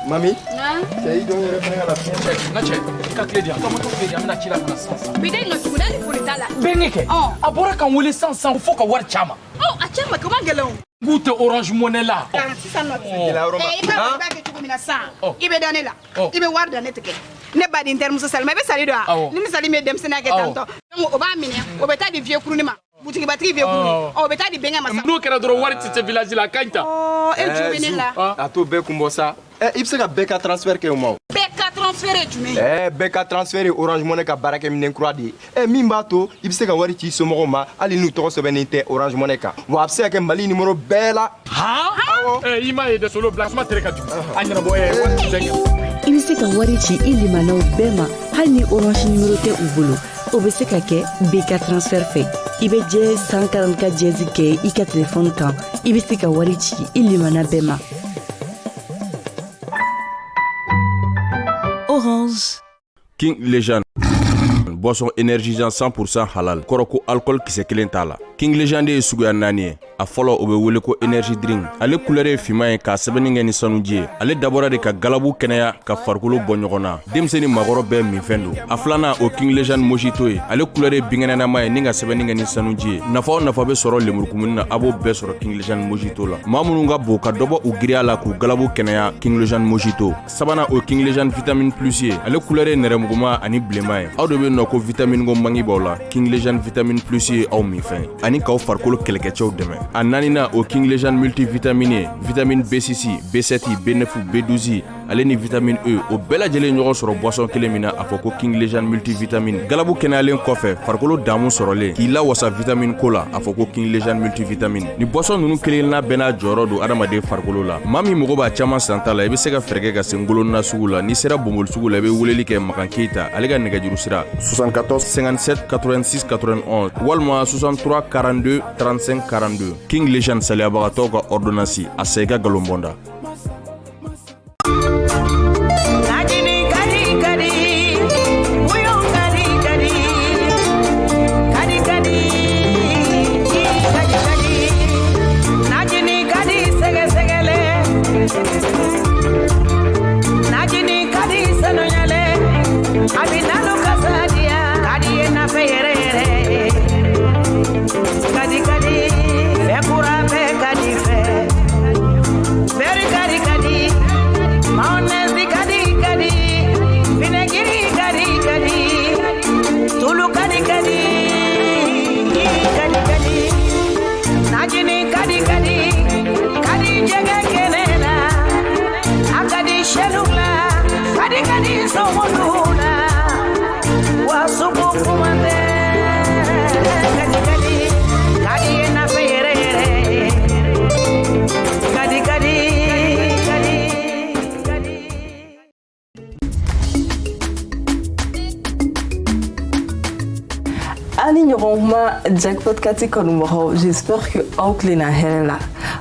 Mami? C'est donc la fièvre. Nache, kakledia, comment tu fais amna kila kana sansa. Bidai no tukuna ni politala. Benike. Abora kan wele sansa faut ka war chama. Oh, a chama comment gelon? Goûte Orange Money là. C'est ça notre. Eh, pas que tu comme ça. Il be donner là. Il be war donner teke. Ne ba din terme social, mais be sali do. Ni mi sali me dem sena ke tanto. O ba mine, o beta di vieux kuru ni ma. Boutique batterie vieux kuru. O beta di benga masa. No kera dro war tete village la kanta. Oh, e juveni là. A to be kumbosa. Il be se ka beka transfert ke o ma. Beka transféré tu me. Beka transfert Orange Money ka baraka minen croidi. Min ba to il be se ka wari ci somogo ma ali nu to so benite Orange Money ka. Wa se ka mali numéro bela. Ima e de solo blasma tereka du. Anyana bo wati zenga. I bɛ se ka wari ci i limanaw bɛɛ ma hali ni orange numéro tɛ u bolo o bɛ se ka kɛ bk transfert fɛ i bɛ jɛ 144 jɛzi kɛ i ka telefɔni kan i bɛ se ka wari ci i limana bɛɛ ma. Orange. King Legend boisson énergisant 100% halal koroko alcool kisɛ kelen t'a la. King Legend ye suguya 4 ye a fɔlɔ o bɛ wele ko energy drink ale couleur ye finman ye k'a sɛbɛnni kɛ ni sanuji ye ale dabɔra de ka galabu kɛnɛya ka farikolo bɔ ɲɔgɔn na denmisɛnnin makɔrɔ bɛɛ minfɛn don a filanan o King Legend mojito ye ale couleur ye binkɛnɛnama ye ni ka sɛbɛnni kɛ ni sanuji ye nafa o nafa bɛ sɔrɔ lemurukumuni na a b'o bɛɛ sɔrɔ King Legend mojito la maa minnu ka bon ka dɔbɔ u giriya la k'u galabu kɛnɛya King Legend mojito sabanan o King Legend vitamine plus ye ale couleur ye nɛrɛmuguma ani bilenman ye aw de bɛ nɔ ko vitamine ko mangi b'aw la King Legend vitamine plus ye aw minfɛn ye ani k'aw farikolo kɛlɛkɛcɛw dɛmɛ a naanina o King Legend multivitamine vitamine B6 B7 B9 B12 ale ni vitamine E o bɛɛ lajɛlen ɲɔgɔn sɔrɔ boisson kelen min na a fɔ ko King Legend multivitamine galabu kɛnɛyalen kɔfɛ farikolo damu sɔrɔlen k'i lawasa vitamine ko la a fɔ ko King Legend multivitamine ni boisson ninnu kelenna bɛɛ n'a jɔyɔrɔ don adamaden farikolo la maa min mago b'a caman san ta la i bɛ se ka fɛɛrɛ kɛ ka se ngolonna sugu la n'i sera Bomboli sugu la i bɛ weleli kɛ Makan Keita ale ka nɛgɛjuru sira 74 57 86 91 walima 63 42 35 42 King Legend saliyabagatɔw ka ordonnance a sa i ka galon bɔnda. Jackpot kati kanumɔgɔw j'espère que aw tilenna hɛrɛ la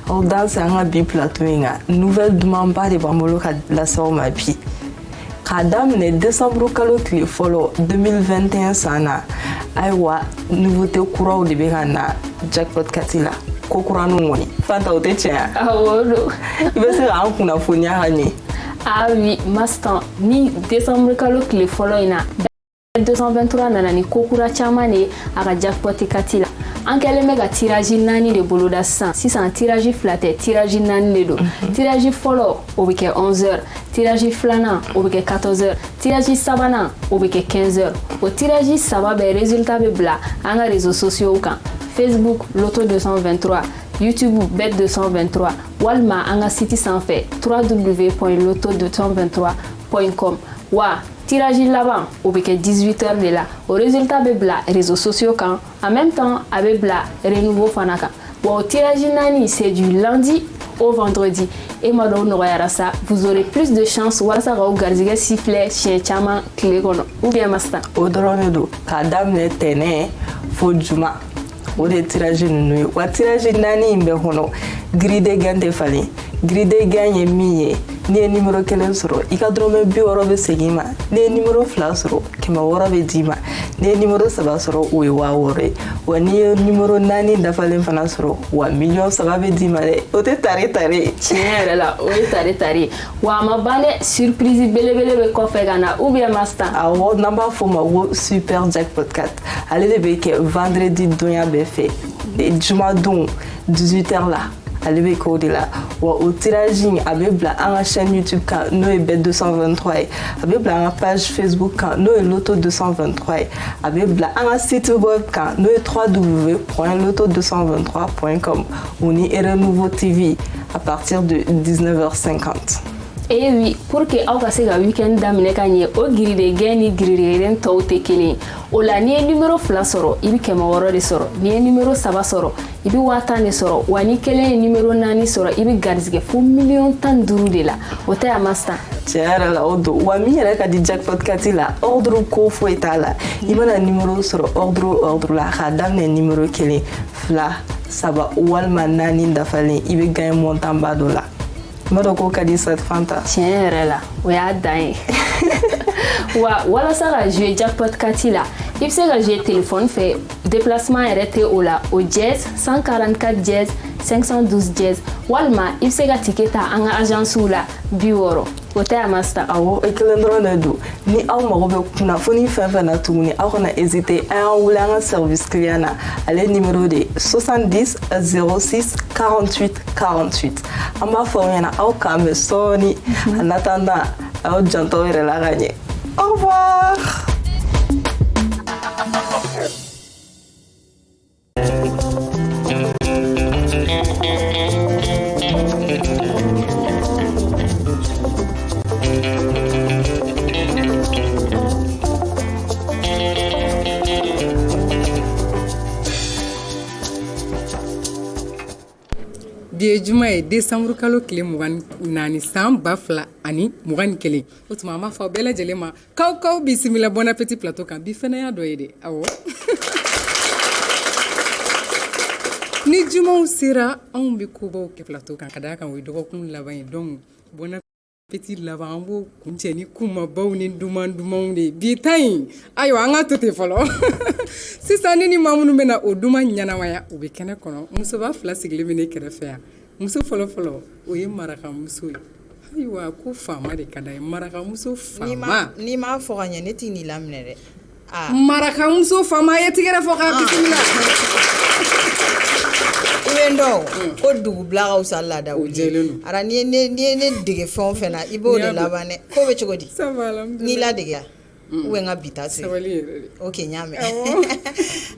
aw danse an ka bi plateau in kan nouvelle dumanba de b'an bolo ka lase aw ma bi k'a daminɛ décembre kalo tile fɔlɔ 2021 san na ayiwa nouveauté kuraw de bɛ ka na Jackpot kati la ko kuraninw kɔni Fanta o tɛ tiɲɛ awɔ don i bɛ se k'an kunnafoniya ka ɲɛ oui mastan ni décembre kalo tile fɔlɔ in na 223 nana ni kokura caman de a ka Jackpot kati la an kɛlen bɛ ka tirage 4 de boloda sisan tirage 2 tɛ tirage 4 de don tirage fɔlɔ o bɛ kɛ 11h tirage filanan o bɛ kɛ 14h tirage sabanan o bɛ kɛ 15h o tirage saba bɛɛ résultat bɛ bila an ka réseaux sociaux kan Facebook Loto 223 YouTube Bet 223 walima an ka site sanfɛ www.loto223.com wa tirage laban o bɛ kɛ 18h de la o résultat bɛ bila réseaux sociaux kan en même temps a bɛ bila renouveau fana kan wa o tirage 4 c'est du lundi au vendredi et ma dɔw nɔgɔyara sa vous aurez plus de chance walasa k'aw garizigɛ sifflet siɲɛ caman tile kɔnɔ ou bien mastan o dɔrɔn de don k'a daminɛ tɛnɛ fo juma o de tirage ninnu ye wa tirage 4 in bɛɛ kɔnɔ grille de gain tɛ falen grille de gain ye min ye n'i ye numéro 1 sɔrɔ i ka dɔrɔmɛ 60 bɛ segin ma n'i ye numéro 2 sɔrɔ 600 bɛ d'i ma n'i ye numéro 3 sɔrɔ o ye 600 ye wa n'i ye numéro 4 dafalen fana sɔrɔ wa million 3 bɛ d'i ma dɛ o tɛ tare tare tiɲɛ yɛrɛ la o ye tare tare wa a ma ban dɛ surprise belebele bɛ kɔfɛ ka na ou bien Mastan awɔ n'an b'a fɔ ma ko super jackpot 4 ale de bɛ kɛ vendredi donya bɛɛ fɛ jumadon 18h la ale bɛ k'o de la wa o tirage in a bɛ bila an ka chaîne YouTube kan n'o ye bet 223 ye a bɛ bila an ka page Facebook kan n'o ye loto 223 ye a bɛ bila an ka site web kan n'o ye www.loto223.com ou ni Renouveau TV à partir de 19h50. Et oui, pour que aw ka se ka weekend daminɛ ka ɲɛ o giride gɛn ni giride tɔw tɛ kelen o la n'i ye numéro 2 sɔrɔ i bɛ 600 de sɔrɔ n'i ye numéro 3 sɔrɔ i bɛ 1000 de sɔrɔ wa ni kelen ye numéro 4 sɔrɔ i bɛ garizigɛ fo 15 de la o tɛ a Mastan tiɲɛ yɛrɛ la o don wa min yɛrɛ ka di jackpot kati la ordre ko foyi t'a la i mana numéro sɔrɔ ordre la k'a daminɛ numéro 1 2 3 walima 4 dafalen i bɛ gagner montant ba dɔ la Mado ko ka di cette fanta tiɲɛ yɛrɛ la o y'a dan ye wa walasa ka jouer jackpot kati la i bɛ se ka jouer téléphone fɛ déplacement yɛrɛ tɛ o la o jazz 144 jazz 512 jazz walima i bɛ se ka ticket ta an ka agence la 60 o tɛ a Mastan awɔ o kelen dɔrɔn de don ni aw mago bɛ kunnafoni fɛn fɛn na tuguni aw kana hésiter a y'an wele an ka service client na ale numéro de 70 06 48 48 an b'a fɔ aw ɲɛna aw k'an bɛ sɔɔni en attendant aw janto yɛrɛ la ka ɲɛ au revoir. Bi ye juma ye décembre kalo tile 24 san 2021 o tuma an b'a fɔ bɛɛ lajɛlen ma kaw bisimila bon appétit plateau kan bi fɛnɛ y'a dɔ ye de awɔ ni jumaw sera anw bɛ kobaw kɛ plateau kan ka d'a kan o ye dɔgɔkun laban ye donc bon appétit laban an b'o kuncɛ ni kumabaw ni dumanw de bi ta in ayiwa an ka to ten fɔlɔ sisan ni maa minnu bɛna o duman ɲɛnamaya u bɛ kɛnɛ kɔnɔ musoba 2 sigilen bɛ ne kɛrɛfɛ yan muso fɔlɔ o ye marakamuso ye ayiwa ko faama de ka d'a ye marakamuso faama n'i m'a fɔ ka ɲɛ ne t'i ni laminɛ dɛ marakamuso faama ye tigɛrɛ fɔ k'a bisimila i bɛ n dɔn ko dugubila ka wusa laada wuli ara n'i ye ne dege fɛn o fɛn na i b'o de laban dɛ ko bɛ cogo di n'i ladege ou bien n ka bi ta se ok n y'a mɛn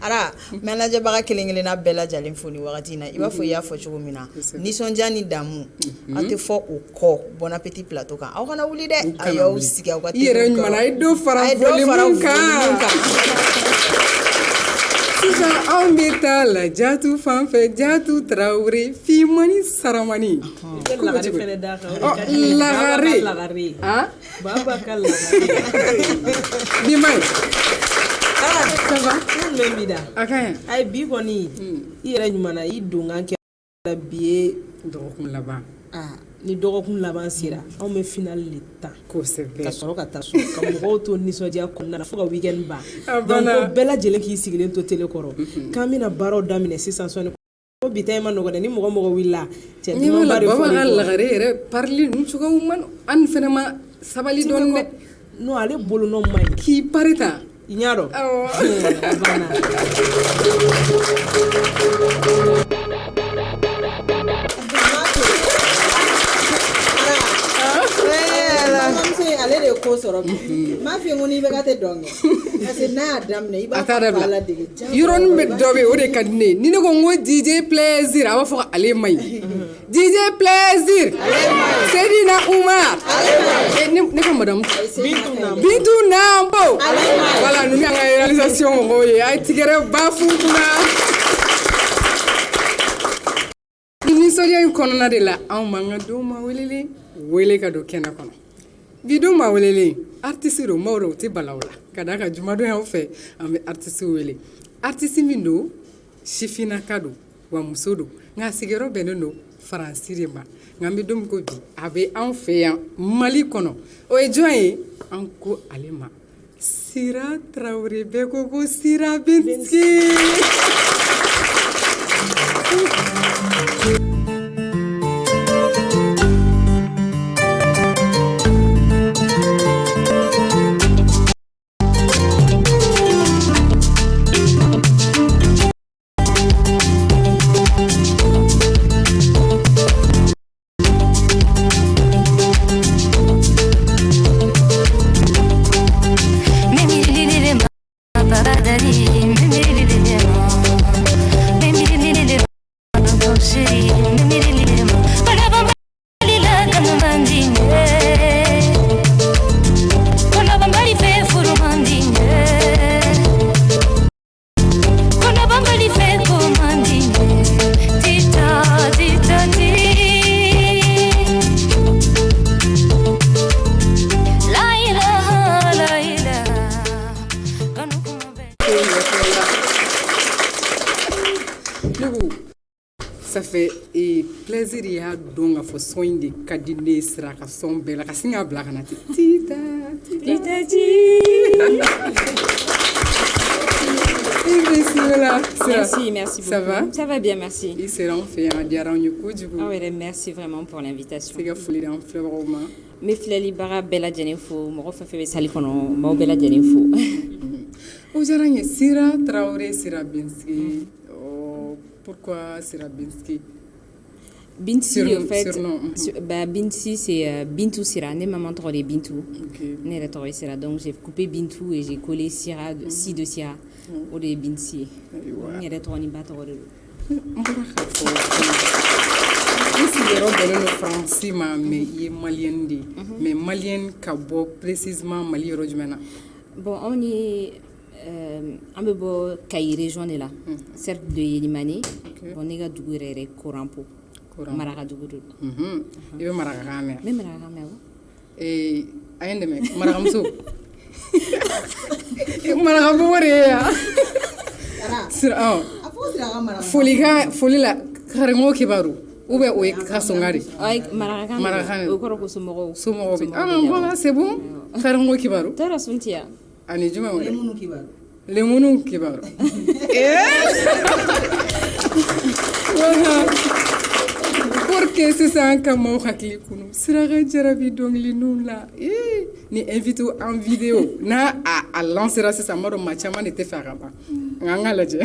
ara n bɛ n lajɛbaga kelen-kelenna bɛɛ lajɛlen fo ni wagati in na i b'a fɔ i y'a fɔ cogo min na nisɔndiya ni damu an tɛ fɔ o kɔ bon appétit plateau kan aw kana wuli dɛ a y'aw sigi aw ka i yɛrɛ ɲuman a ye dɔ fara volume kan sisan anw bɛ taa la Jatu fan fɛ Jatu Tarawele Fimani Saramani lagare baba ka lagare Dimai ça va le bida akaya ay bi kɔni i yɛrɛ ɲuman na i donkan kɛ bi ye dɔgɔkun laban ni dɔgɔkun laban sera anw bɛ final de ta kosɛbɛ ka sɔrɔ ka taa so ka mɔgɔw to nisɔndiya kɔnɔna na fo ka weekend ban donc ko bɛɛ lajɛlen k'i sigilen to télé kɔrɔ k'an bɛna baaraw daminɛ sisan sɔnni ko bi ta in ma nɔgɔ dɛ ni mɔgɔ wulila cɛ dumanba de fɔlen baba ka lagare yɛrɛ parli nu cogoyaw man an fɛnɛ ma sabali dɔɔni dɛ non ale bolonɔ man ɲi k'i pari ta i ɲa dɔn ale de ko sɔrɔ m'a f'i ye ko n'i bɛ ka tɛ dɔn kɛ parce que n'a y'a daminɛ i b'a fɔ ala dege yɔrɔnin bɛ dɔ bɛ o de ka di ne ye ni ne ko n ko DJ Plaisir a b'a fɔ ko ale man ɲi DJ Plaisir Sedina Umar ne ka madame Bintu Nambo voilà ninnu y'an ka réalisation mɔgɔw ye a ye tigɛrɛ ba fu kunna nisɔndiya in kɔnɔna de la anw b'an ka denw ma wele ka don kɛnɛ kɔnɔ bi denw ma welelen artiste don maaw o tɛ bala o la ka d'a kan jumadon y'aw fɛ an bɛ artiste wele artiste min don sifinnaka don wa muso don nka sigiyɔrɔ bɛnnen don faransi de ma nka n bɛ don min ko bi a bɛ an fɛ yan mali kɔnɔ o ye jɔn ye an ko ale ma Sira Traoré. Bɛɛ ko ko Sira Binski. Ça fait plaisir ya don ka fo son de kadine sira ka son bela ka singa bla kana tita ji Merci beaucoup. Ça va? Ça va bien, merci. Il sera en fait un diaranye ko du coup. Ah ouais, merci vraiment pour l'invitation. C'est que folie dans fleur roma. Me filali bara bella jenefo, mo fa fe sali kono, mo bella jenefo. O diaranye Sira Traoré Sira Binski. Pourquoi Sira Binski? Binti, en fait, Binti, c'est Bintou Sira. Ne maman trop de Bintou. Ne le trop Sira. Donc j'ai coupé Bintou et j'ai collé Sira, si de Sira. Ou de Binti. Ne le trop ni pas trop de. Ici, les robes de français, mais il est malien. Mais malien, Kabo, précisément Mali Rojmena. Bon, on est. Un peu beau Kaï région de là, cercle de Yélimani. On est à Dougouré, Corampo. Maraga Dougourou. Il veut Maragame. Mais Maragame. Et aïe, mais Maragamso. Maragamouria. Folie la Karango Kibaru. Où est où Kasongari? Maragame. Maragame. Au Coroko Somoro. Somoro. Ah, voilà, c'est bon. Karango Kibaru. Tera Suntia. Ani juma wala lemunu kibaru porque c'est ça kama hakili kunu siraga jarabi dongli nula ni invité en vidéo na a lancer ça maro machama ne te faire ba nganga laje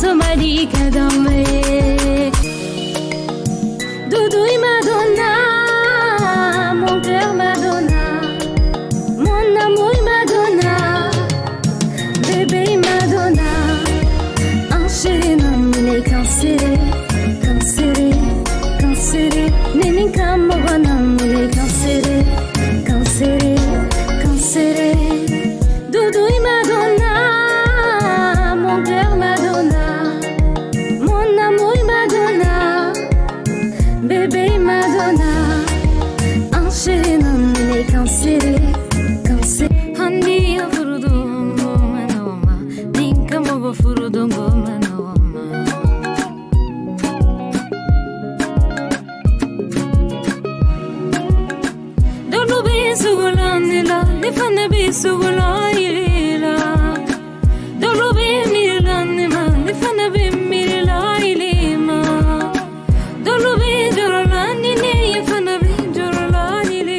Somali kadame Doudou et Madonna, mon cœur Madonna, mon amour Madonna, bébé Madonna, enchaîné mine cancéré, cancéré, cancéré, nene kamogana mine cancéré, cancéré, cancéré, Doudou et Madonna, mon cœur Madonna, mon amour Madonna, bébé Madonna, enchaîné mine cancéré, cancéré, handi furudongo manoma, ninka mogo furudongo manoma. Dolu be sugulanila, nifane be sugulanila. Dolu be milanima, nifane be milanima. Dolu be jorolani ne, nifane be jorolani ne.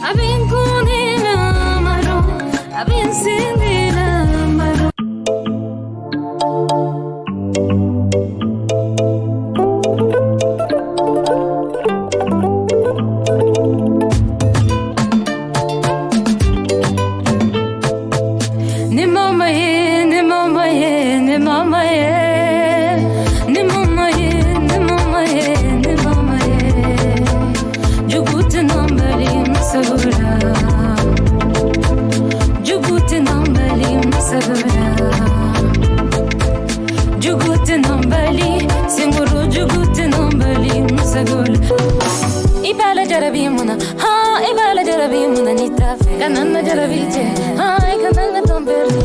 I've been calling Amaro, I've been singing Amaro. Ne mama ye, ne mama ye, ne mama ye, ne mama ye, ne mama ye, ne mama ye. Juguti nambali msagura, juguti nambali msagura, juguti nambali singuru, juguti nambali msagura. Ibala jarabi muna, ha ibala jarabi muna nitafe, kanana jarabi je, ha kanana tamberi.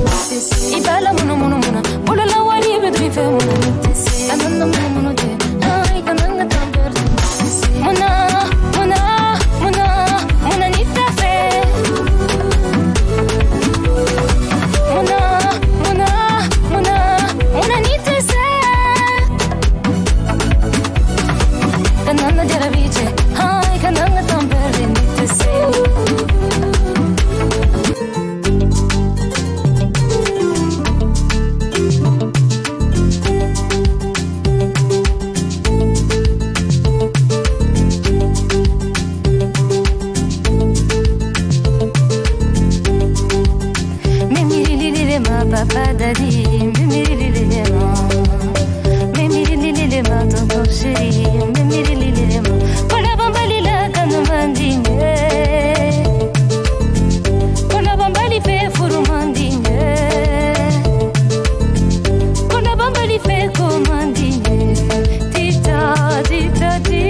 Ibala muna muna muna, bola la wali bedrife muna nitese, kanana muna muna je, ha kanana tamberi. Muna muna muna muna nitafe, muna muna muna muna nitese, kanana jarabi je, ha kanana tamberi nitese. Ma papa daddy, mimirilile ma, mimirilile ma tonton chéri, mimirilile ma, kola bambali la kanu mandinge, kola bambali fe furu mandinge, kola bambali fe komandinge, tita tita ti,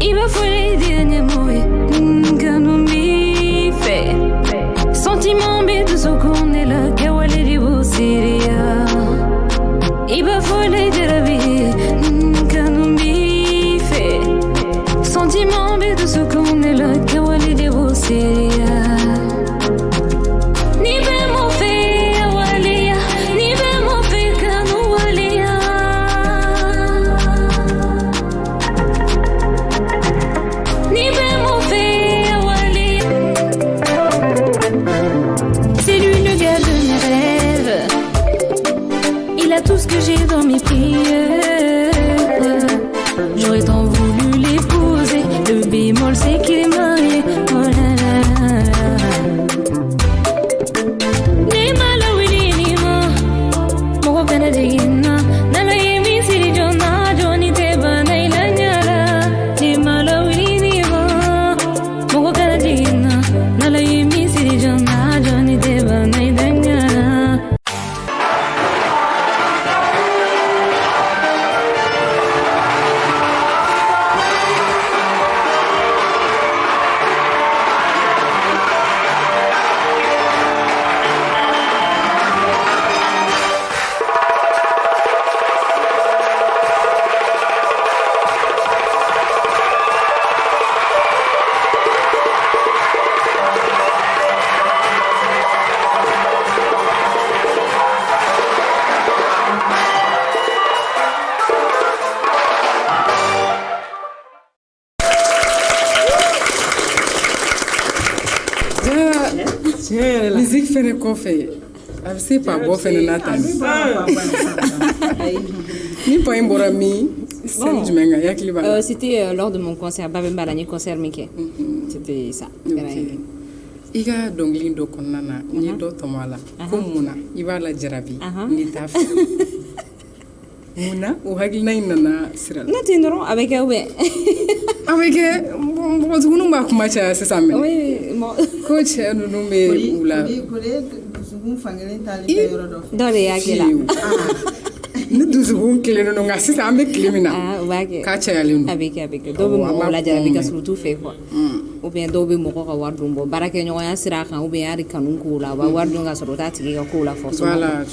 iba fuli dine moe, kanu mi fe. Sentiment bête de ce qu'on est là, Kawale di Bosiria. Iba folle de la vie, Kanumbi fait. Sentiment bête de ce qu'on est là, Kawale di Bosiria. Ni be mo fe awalia, ni be mo fe kanuwalia. Ni be mo fe awalia. C'est lui le gars de mes rêves. Il a tout ce que j'ai dans mes prières. J'aurais tant voulu l'épouser. Le bémol c'est qu'il est marié. Oh là là là là. Ni malawili ni ma, mo pena digina. Nala yemi siri jona joni te bana ilanyala. Ni malawili ni ma, mo pena digina. Nala yemi siri jona joni te bana ilanyala. fɛnɛ kɔfɛ a bɛ se pa bɔ fɛnɛ n'a ta ni pa in bɔra min sɛn jumɛn kan yakili b'a c'était lors de mon concert Babemba la concert min kɛ c'était ça i ka dɔnkili dɔ kɔnɔna na n ye dɔ tɔmɔ a la ko mun na i b'a la jarabi n'i t'a fɛ mun na o hakilina in nana sira la ne tɛ dɔrɔn a bɛ kɛ ou bien a bɛ kɛ mɔgɔtigininw b'a kuma caya sisan mɛnɛ ko cɛ ninnu bɛ u la dɔ de y'a kɛ la ni dusukun kelen don nka sisan an bɛ tile min na k'a cayalen don a bɛ kɛ dɔw bɛ mɔgɔw lajarabi ka sɔrɔ t'u fɛ quoi ou bien dɔw bɛ mɔgɔ ka wari don bɔ baarakɛɲɔgɔnya sira kan ou bien hali kanu k'o la u b'a wari don ka sɔrɔ u t'a tigi ka kow la forcément voilà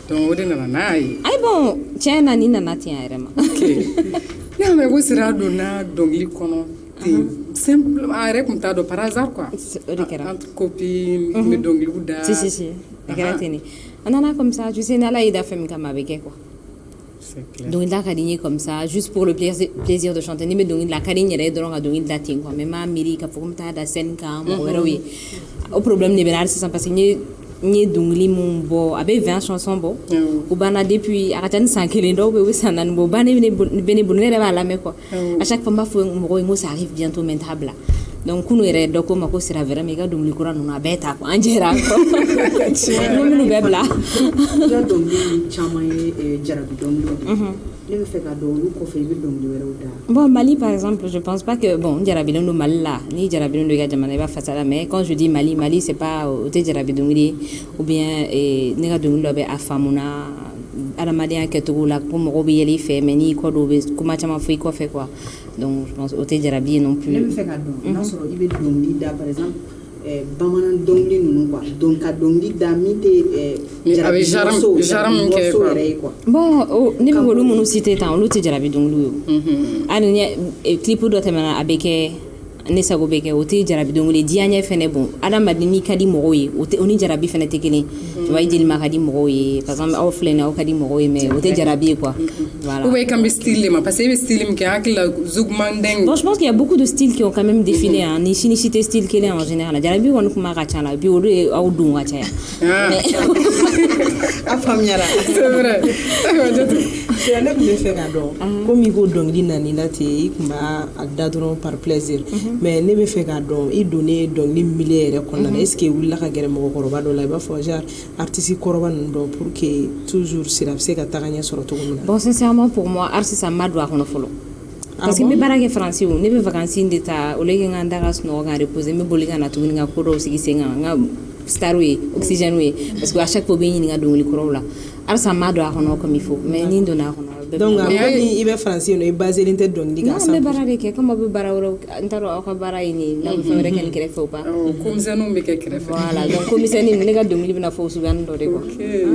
donc o de nana n'a ye ayi bon tiɲɛ na nin nana ten a yɛrɛ ma ne y'a mɛn ko sira donna dɔnkili kɔnɔ ten simple a yɛrɛ tun t'a dɔn par hasard quoi o de kɛra entre copines n bɛ dɔnkiliw da si a kɛra ten de a nana comme ça tu sais ni ala y'i da fɛn min kama a bɛ kɛ quoi dɔnkili da ka di n ye comme ça juste pour le plaisir de chanter ni bɛ dɔnkili la ka di n yɛrɛ ye dɔrɔn ka dɔnkili da ten quoi mais n m'a miiri k'a fɔ ko n bɛ taa da scène kan mɔgɔ wɛrɛw ye o problème de bɛ na hali sisan parce que n ye dɔnkili min bɔ a bɛ 20 chansons bɔ o banna depuis a ka ca ni san kelen dɔw bɛ yen o bɛ san naani bɔ o bannen bɛ ne bolo ne yɛrɛ b'a lamɛn quoi à chaque fois n b'a fɔ mɔgɔw ye n ko ça arrive bientôt mais n t'a bila donc kunu yɛrɛ dɔ ko n ma ko sira wɛrɛ mais i ka dɔnkili kura ninnu a bɛɛ ta quoi an jɛra n ko minnu bɛɛ bila i ka dɔnkili caman ye jarabi dɔnkiliw ne bɛ fɛ ka dɔn olu kɔfɛ i bɛ dɔnkili wɛrɛw da bon Mali par exemple je pense pas que bon n jarabilen don Mali la ni jarabilen don i ka jamana i b'a fasa la mais quand je dis Mali c'est pas o tɛ jarabi dɔnkili ye ou bien ne ka dɔnkili dɔ bɛ a faamuna adamadenya kɛcogo la ko mɔgɔw bɛ yɛlɛ i fɛ mais n'i kɔ don u bɛ kuma caman fɔ i kɔfɛ quoi donc je pense o tɛ jarabi ye non plus ne bɛ fɛ ka dɔn n'a sɔrɔ i bɛ dɔnkili da par exemple bamanan dɔnkili ninnu quoi donc ka dɔnkili da min tɛ jarabi morceau yɛrɛ ye quoi bon ne bɛ olu minnu citer tan olu tɛ jarabi dɔnkiliw ye hali ni clip dɔ tɛmɛna a bɛ kɛ ne sago bɛ kɛ o tɛ jarabi dɔnkili diya ɲɛ fɛnɛ bon adamaden n'i ka di mɔgɔw ye o ni jarabi fɛnɛ tɛ kelen tu vois i jelima ka di mɔgɔw ye par exemple aw filɛ nin aw ka di mɔgɔw ye mais o tɛ jarabi ye quoi voilà ou bien kan bɛ style de ma parce que i bɛ style min kɛ hakili la zugumandeng bon je pense qu'il y a beaucoup de styles qui ont quand même défilé hein ni si tɛ style kelen en général jarabi kɔni kuma ka ca la bi olu ye aw dun ka caya a faamuyara c'est vrai ne tun bɛ fɛ ka dɔn komi i ko dɔnkili nani la ten i tun b'a da dɔrɔn par plaisir mais ne bɛ fɛ k'a dɔn i donnen dɔnkili milieu yɛrɛ kɔnɔna na est ce que i wulila ka gɛrɛ mɔgɔkɔrɔba dɔ la i b'a fɔ genre artiste kɔrɔba ninnu dɔn pour que toujours sira bɛ se ka taga ɲɛ sɔrɔ cogo min na. bon sincèrement pour moi artiste ma don a kɔnɔ fɔlɔ parce que n bɛ baara kɛ faransi o ne bɛ vacances de ta au lieu que n ka n da ka sunɔgɔ ka reposer n bɛ boli ka na tuguni ka ko dɔw sigi sen kan n ka starw ye oxygène ye parce que à chaque fois u bɛ n ɲininka dɔnkili kɔrɔw la halisa n ma don a kɔnɔ comme il faut mais ni n donna a kɔnɔ. donc i bɛ faransi yen nɔ i baselen tɛ dɔnkili kan. non n bɛ baara de kɛ comme aw bɛ baara wɛrɛw n t'a dɔn aw ka baara ye nin n'aw bɛ fɛn wɛrɛ kɛ nin kɛrɛfɛ o ba. komisɛnninw bɛ kɛ kɛrɛfɛ. voilà donc komisɛnnin ne ka dɔnkili bɛna fɔ o suguyanin dɔ de quoi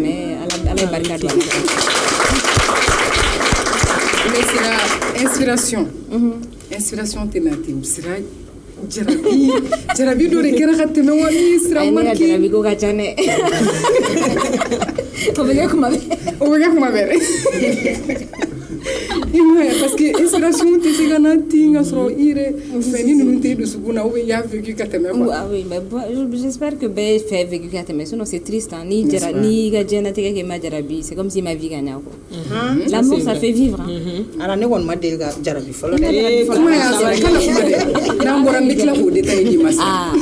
mais ala ye barika don a la. mais sira inspiration tɛ na ten sira jarabi dɔ de kɛra ka tɛmɛ wa ni sira marqué. ne ka jarabi ko ka ca dɛ. o bɛ kɛ kuma bɛɛ. parce que inspiration tɛ se ka na ten ka sɔrɔ i yɛrɛ fɛn ni ninnu tɛ dusukun na ou bien i y'a vécu ka tɛmɛ quoi. ah oui mais j'espère que bɛɛ fait vécu ka tɛmɛ sinon c'est triste hein ni ka diɲɛlatigɛ kɛ ma jarabi c'est comme si ma vie ka ɲa quoi. l'amour ça fait vivre. ara ne kɔni ma deli ka jarabi fɔlɔ dɛ. kuma y'a sɔrɔ kana kuma dɛ n'an bɔra n bɛ tila k'o détail d'i ma sisan.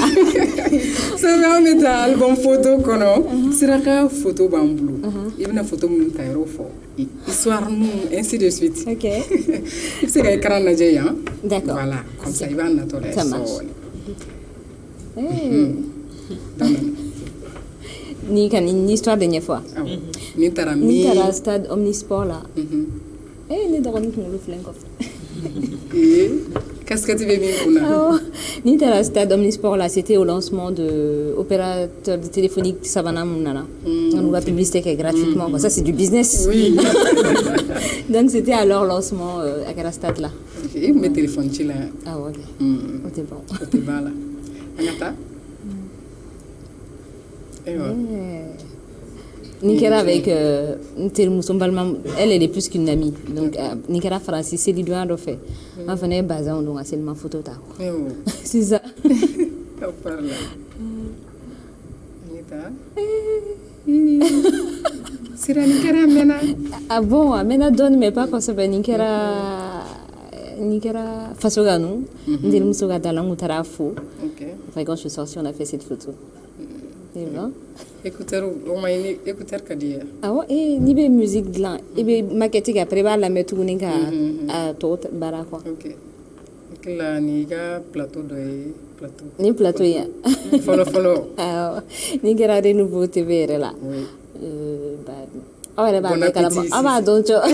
sabu an bɛ taa album photo kɔnɔ siraka photo b'an bolo i bɛna photo minnu ta yɔrɔ fɔ histoire nu ainsi de suite. ok i bɛ se ka écran lajɛ yan. d'accord voilà comme ça i b'a natɔ lajɛ sɔɔni. ni ka nin histoire de ɲɛfɔ wa. ni taara stade omnisport la. ne dɔgɔnin kunkolo filɛ n kɔfɛ. casquette bɛ min kun na. ni taara stade omnisport là c'était au lancement de opérateur de téléphonique sabanan mun nana. on nous a publicité gratuitement quoi. Ça c'est du business. oui. donc c'était à leur lancement à quel stade là. i tun bɛ téléphone ci la. ah ok. o tɛ ban. o tɛ ban la an ka taa. ayiwa. Nikera avec elle est plus qu'une amie donc Nikera Francis c'est du doigt fait enfin elle est basée donc c'est ma photo ta c'est ça Sira Nikera Mena. Ah bon, Mena donne, mais pas parce que Nikera Fasoganu, Ndilmusoga Dalang Tarafo. Après, quand je suis sortie, on a fait cette photo. C'est vrai? Écouteur, Kadia. Ah ouais, ni be musique de là. Et be maquette après, la mettre à tout, Barako. Ok. Là, Niga, plateau de plateau. Ni plateau, ya. Follow. Ah, Nikera de nouveau TV là. Oui. Ah ouais, bah, ah bah, donc, ah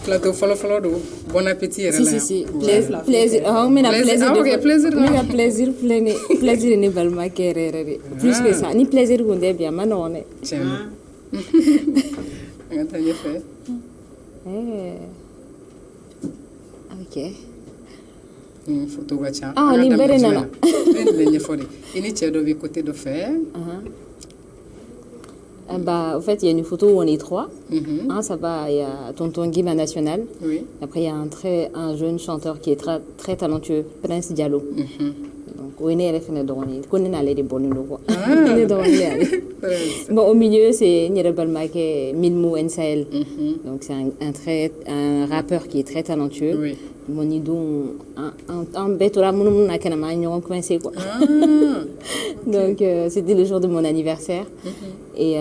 plateau follow do. Bon appétit. Si. Plaisir. Oh, mais la plaisir. Mais la plaisir ne balma kerere. Plus que ça, ni plaisir gonde bien manone. Tiens. Ngata fait. Ok. Photo gacha. Ah, ni bere nana. Ini tiedo vi côté de faire. Bah, en fait, il y a une photo où on est trois. Ça va, il y a Tonton Guima National. Oui. Après, il y a un jeune chanteur qui est très, très talentueux, Prince Diallo. Donc, on est allé faire des bonnes Bon, au milieu, c'est Nirebalmake Milmou Nsahel. Donc, c'est un rappeur qui est très talentueux. Oui. Mon idon, un bête là, mon nakana, on coincé quoi. Donc, c'était le jour de mon anniversaire. Et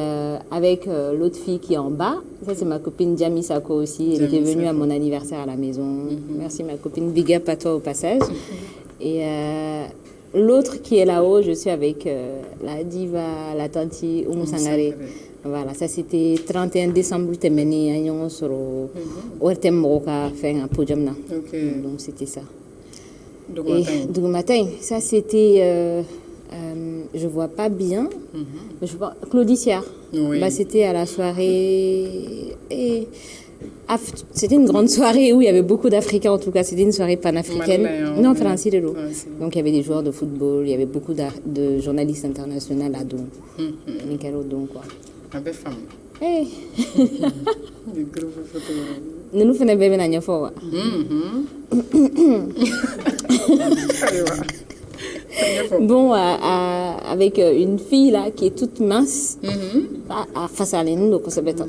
avec l'autre fille qui est en bas, ça c'est ma copine Jami Sako aussi. Elle était venue à mon anniversaire à la maison. Merci ma copine, big up à toi au passage. Et l'autre qui est là-haut, je suis avec la diva, la tanti Oumou Sangare. Voilà, ça c'était 31 décembre, tu es mené à Nyon sur Ouertem Moroka, fait un podium là. Donc c'était ça. Et matin, ça c'était. Je vois pas bien. Je vois Claudicia. Oui. Bah, c'était à la soirée. Et c'était une grande soirée où il y avait beaucoup d'Africains, en tout cas. C'était une soirée panafricaine. Non, français de l'eau. Donc il y avait des joueurs de football, il y avait beaucoup de journalistes internationaux là, donc. Donc quoi. Avec femme. Hey. Nous nous faisons bébé n'anya fois. Bon, avec une fille là qui est toute mince, face à nous, donc c'est bête.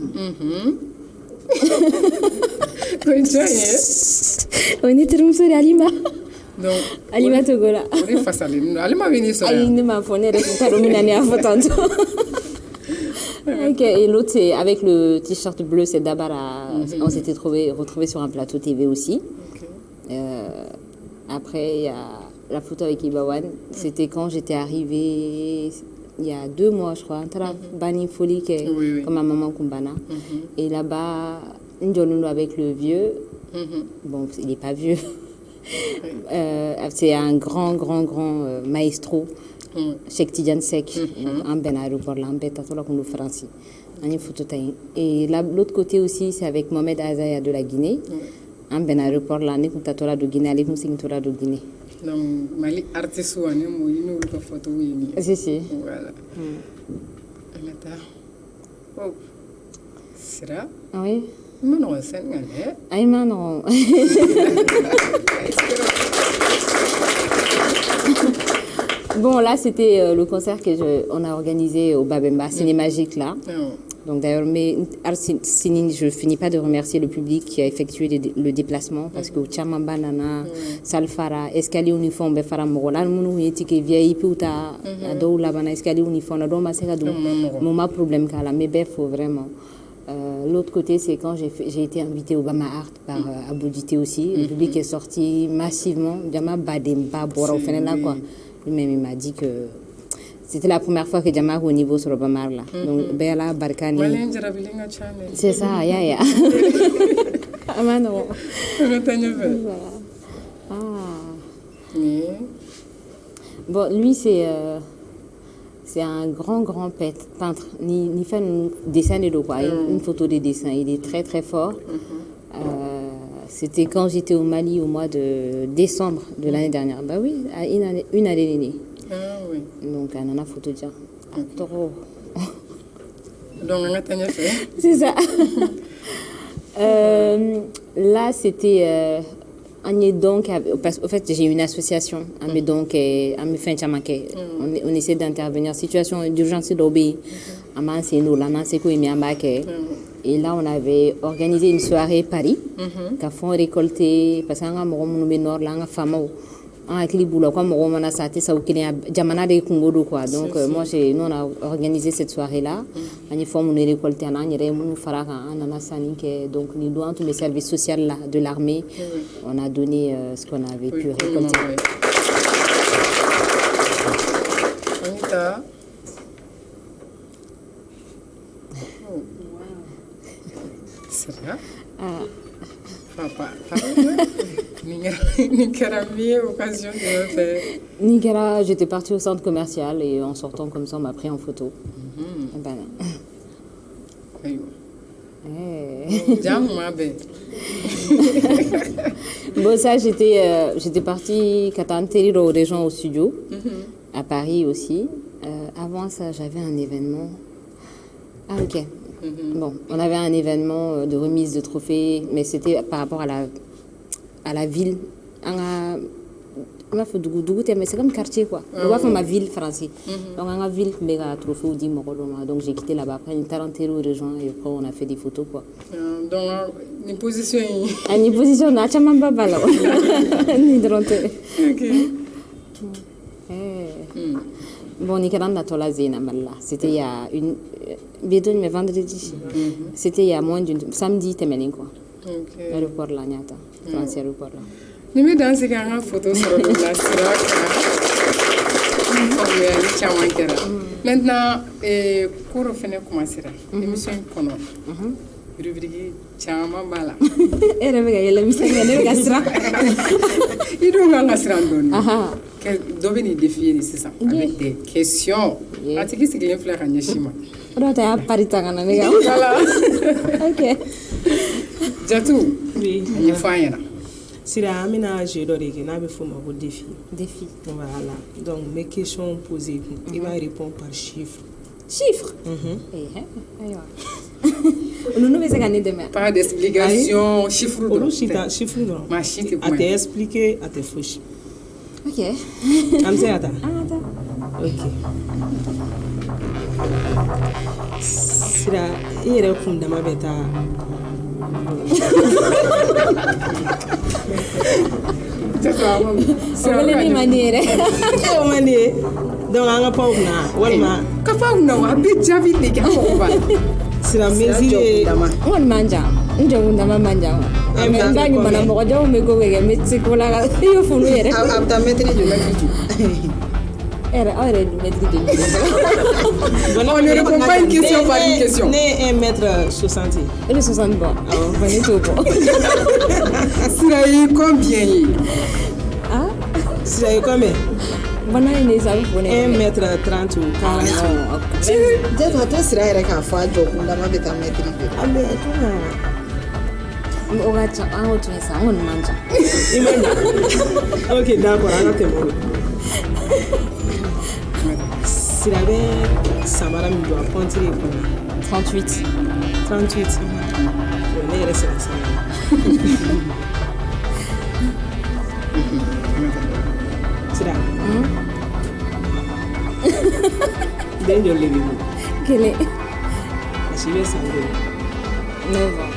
On était room sur Alima. Donc, Alima Togola. On est face à nous. Alima vient sur. Alima m'a fourni des photos dominantes à photo. Ok, et l'autre c'est avec le t-shirt bleu, c'est Dabara. On s'était retrouvés sur un plateau TV aussi. Après, il y a la photo avec Ibawan. C'était quand j'étais arrivée il y a 2 mois, je crois. Bani Folie, comme ma maman Kumbana. Et là-bas, Ndjololo avec le vieux. Bon, il n'est pas vieux. C'est un grand maestro. Cheikh Tidiane Seck. Un ben aéroport là, un ben tatola qu'on le français. Et l'autre côté aussi, c'est avec Mohamed Azaya de la Guinée. Un ben aéroport là, on est tatola de Guinée, avec nous de Guinée. Donc, Mali artiste ou ané mo yinu ko photo yini. Si. Voilà. Oh. Sira? Oui. Mano sen ngane. Ay mano. Bon, là, c'était le concert qu'on a organisé au Babemba, Cinémagique, là. Donc, d'ailleurs, mais je ne finis pas de remercier le public qui a effectué le déplacement parce que Chamamba Nana, Salfara, Escalier Uniforme, Befara Morola, Mounou, Yétique, Vieille, Pouta, Adou, Labana, Escalier Uniforme, Adou, Masségadou, mon problème, car mais il faut vraiment. L'autre côté, c'est quand j'ai été invitée au Bama Art par Aboudité aussi. Le public est sorti massivement. Djama Bademba, Bora, au Fénéla, quoi. Lui-même, il m'a dit que c'était la première fois que Djama au niveau sur le Bama Art, là. Donc, Béala, Barkani. C'est ça, ya. Amano. Bon, lui, c'est un grand peintre. Il fait un dessin de quoi, une photo de dessin. Il est très, très fort. C'était quand j'étais au Mali au mois de décembre de l'année dernière. Bah oui, une année l'aînée. Ah oui. Donc, on en a photo déjà. Trop. Donc, on a fait. C'est ça. Là, c'était donc, au fait, j'ai une association. Donc, on essaie d'intervenir. Situation d'urgence d'obéir. Et là, on avait organisé une soirée Paris, qui a font récolter, parce qu'on a un nord, là, on a femme, on a cliboula, comme on a saté, ça, Jamana de Congo, quoi. Donc, moi, nous, on a organisé cette soirée-là. On a fait récolter, on a donc, nous, dans tous les services sociaux de l'armée, on a donné ce qu'on avait pu récolter. Anita. Será? Papa, Nicara, occasion de faire. Nicara, j'étais partie au centre commercial et en sortant comme ça, on m'a pris en photo. Bon, ça, j'étais partie Katanteriro, des gens au studio, à Paris aussi. Avant ça, j'avais un événement. Ah, ok. Bon, on avait un événement de remise de trophées, mais c'était par rapport à la ville. Mais c'est comme quartier, quoi. On va faire ma ville française. Donc, on a une ville qui a trophée au 10 mois. Donc, j'ai quitté là-bas. Après, une Tarantino rejoint et après, on a fait des photos, quoi. Donc, une position. Une position, on a chamam baba là. Ok. Bon, Nicaragua, c'était il y a une. Bientôt, mais vendredi. C'était il y a moins d'une. Samedi, t'es mené quoi. Aéroport là, Niata. France aéroport là. Nous me dans ces photos sur le place. Maintenant, cours finir commencer. L'émission comment? Rubrique chama bala. L'émission est gastra. Il doit en gastra donner. Quel domaine défier c'est ça? Avec des questions. Atiki c'est qu'il fleur en yeshima. On t'a appris ta nana. Voilà. Ok. Jatou. Oui. Il faut rien. Sira amina je do de na be fo ma ko défi. Défi. Voilà. Donc mes questions posées, il va répondre par chiffre. Chiffre. On ne veut gagner demain. Pas d'explication, chiffre. Chiffre non. Machine à te expliquer, à te foucher. Ok. Amseata. Ok. Sira ire kun dama beta. C'est une manière. Donc, on a pas oublié. Kapag na wabi javi ne kya ko ba. Sira mesure. On manja. Njo ndama manja. Amba ni mana mo jaw me go wege Mexico la. Yo funu yere. Abta metri de metri. Era du metri de. On ne répond pas une question par une question. Né 1m60. Et le 60 bon. Ah, venez tout bon. Sira combien? Ah? Sira combien? Bana ine sabe fone 1m30 ou 40. Déjà toi sera era ka fa jo kunda ma beta metri de. Abe tuna. Ogacha an otu esa on manja. Imagine. OK, d'accord, on a témoin. Sira be samara mi doit compter 38. 38. On est resté ensemble. Sira. Den joli bi mo. Quel Si be sango. 9 ans.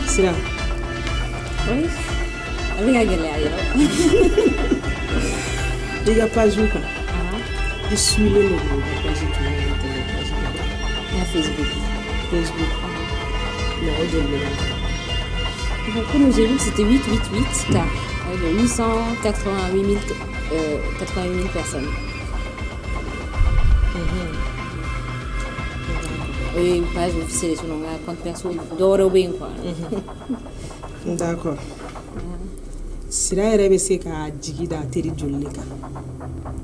Sira. Oui. Avec la gueule ailleurs. Il y a pas joué quoi. Je suis le logo page Facebook. Le comme j'ai vu que c'était 888 cas de 888 000 personnes. Oui, page officielle sur le compte perso d'Orobin quoi. D'accord. Sira yɛrɛ bɛ se ka jigi da teri joli kan?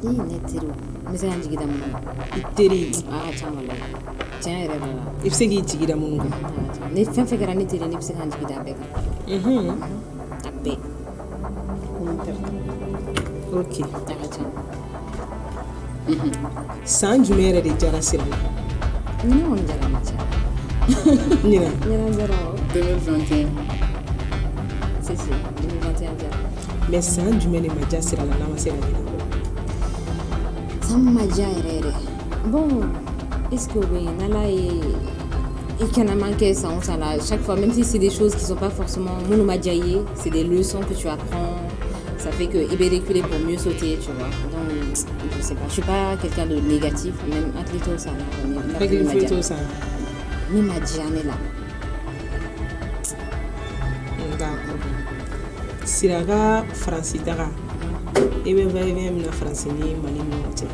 Ne teri n bɛ se ka jigi da mun kan? I teri a ka ca wala tiɲɛ yɛrɛ la. I bɛ se k'i jigi da mun kan? Ni fɛn fɛn kɛra ne teri ne bɛ se ka jigi da a bɛɛ kan. A bɛɛ. Ok. A ka ca. San jumɛn yɛrɛ de jara Sira la? Ne kɔni jara ma ca. Nina. Nina Zero. 2021. Si, 2021 Zero. Mais san jumɛn de ma diya sira la n'a ma se ka ɲina Ça m'a déjà erré. Bon, est-ce que oui, Nala et qu'on a manqué ça, on s'en a chaque fois, même si c'est des choses qui sont pas forcément monomadjaillées, c'est des leçons que tu apprends. Ça fait que il va reculer pour mieux sauter, tu vois. Donc, je sais pas, je suis pas quelqu'un de négatif, même athlète ça. Athlète ça. Ni madjane là. Siraga Francis daga. I bɛ va-et-vient min na France ni Mali ni ɲɔgɔn cɛ.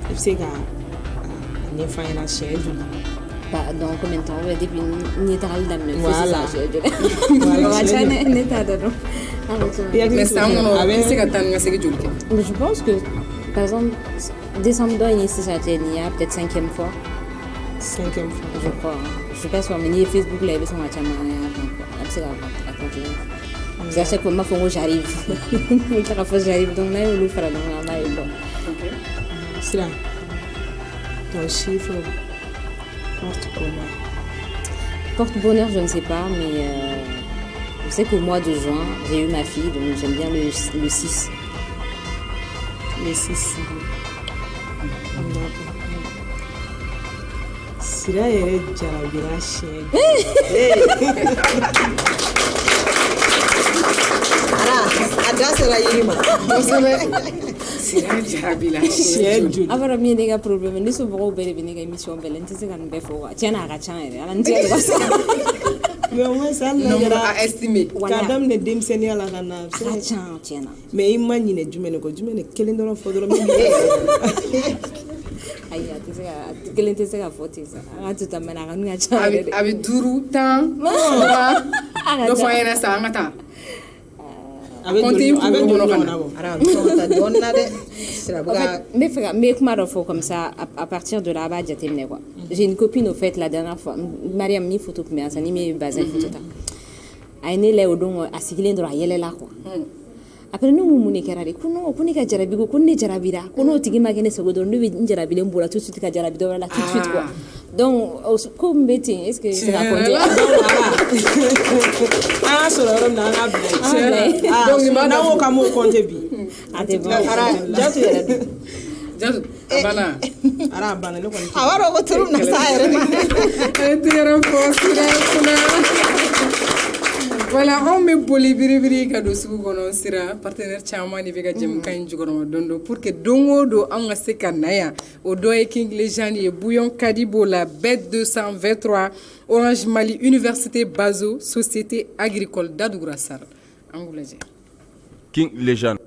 I bɛ se ka ɲɛfɔ an ɲɛna siɲɛ joli? Dans combien de temps? Depuis ni tagal daminɛ. Voilà. Voilà. Ne t'a dɔn. Mais ça, on va se ka taa ni ka segin joli kɛ? Mais je pense que, par exemple, décembre dɔ in sisan cɛ nin y'a peut-être 5e fois. 5e fois. Je crois. Je suis pas sûre, mais ni Facebook là, il y a besoin de caméra. A bɛ se ka raconter. Parce qu'à chaque fois, ma femme, j'arrive. Chaque fois, j'arrive. Donc, là, il faut faire là, il bon. C'est là. Ton chiffre porte-bonheur. Porte-bonheur, je ne sais pas, mais je sais qu'au mois de juin, j'ai eu ma fille, donc j'aime bien le 6. Le 6. Sira yɛrɛ jarabira siɲɛ. A da sera yiri ma. Sira jarabila siɲɛ joli? A fɔra min ye ne ka problème ne somɔgɔw bɛɛ de bɛ ne ka émission bɛɛ la n tɛ se ka nin bɛɛ fɔ quoi. Tiɲɛ na a ka ca yɛrɛ ala n tɛ se ka sa. Mais au moins ça n'a estimé. K'a daminɛ denmisɛnninya la ka na. A ka ca tiɲɛ na. Mais i ma ɲinɛ jumɛn kɔ jumɛn de kelen dɔrɔn fɔ dɔrɔn min ayi a tɛ se ka kelen tɛ se ka fɔ ten sa an ka to tan mɛ a ka nin ka ca yɛrɛ de. A bɛ 5, 10, 20 dɔ fɔ an ɲɛna sa an ka taa. A bɛ joli ɲɔgɔn na bɔ. N bɛ kuma dɔ fɔ comme ça à partir de là a b'a jateminɛ quoi. J'ai une copine au fait la dernière fois Mariam min photo tun bɛ yan sa ni min ye bazin photo ta a ye ne layɛ o don a sigilen dɔrɔn a yɛlɛla quoi. Après ne ko mun de kɛra de ko non ko ne ka jarabi ko ne jarabira ko n'o tigi ma kɛ ne sago dɔrɔn ne bɛ n jarabilen bɔra tout de suite ka jarabi dɔ wɛrɛ la tout de suite quoi. Donc ko min bɛ ten est-ce que c'est ka compter? An y'a sɔrɔ yɔrɔ min na an k'a bila. Donc n'an ko k'an m'o compter bi. A tɛ ban. Jatu yɛrɛ dun. Jatu a banna. Ara a banna ne kɔni. A b'a dɔn ko turu bɛna s'a yɛrɛ de. A ye tigɛrɛ fɔ sira kunna. Voilà, on bɛ boli biribiri ka don sugu kɔnɔ sira partenaire caman de bɛ ka jɛmukan in jukɔrɔma don don pour que don o don an ka se ka na yan o dɔ ye King Legend ye Bouillon Kadi b'o la bête 223 Orange Mali Université Bazo Société Agricole Dadougoura Sarr an k'u lajɛ. King Legend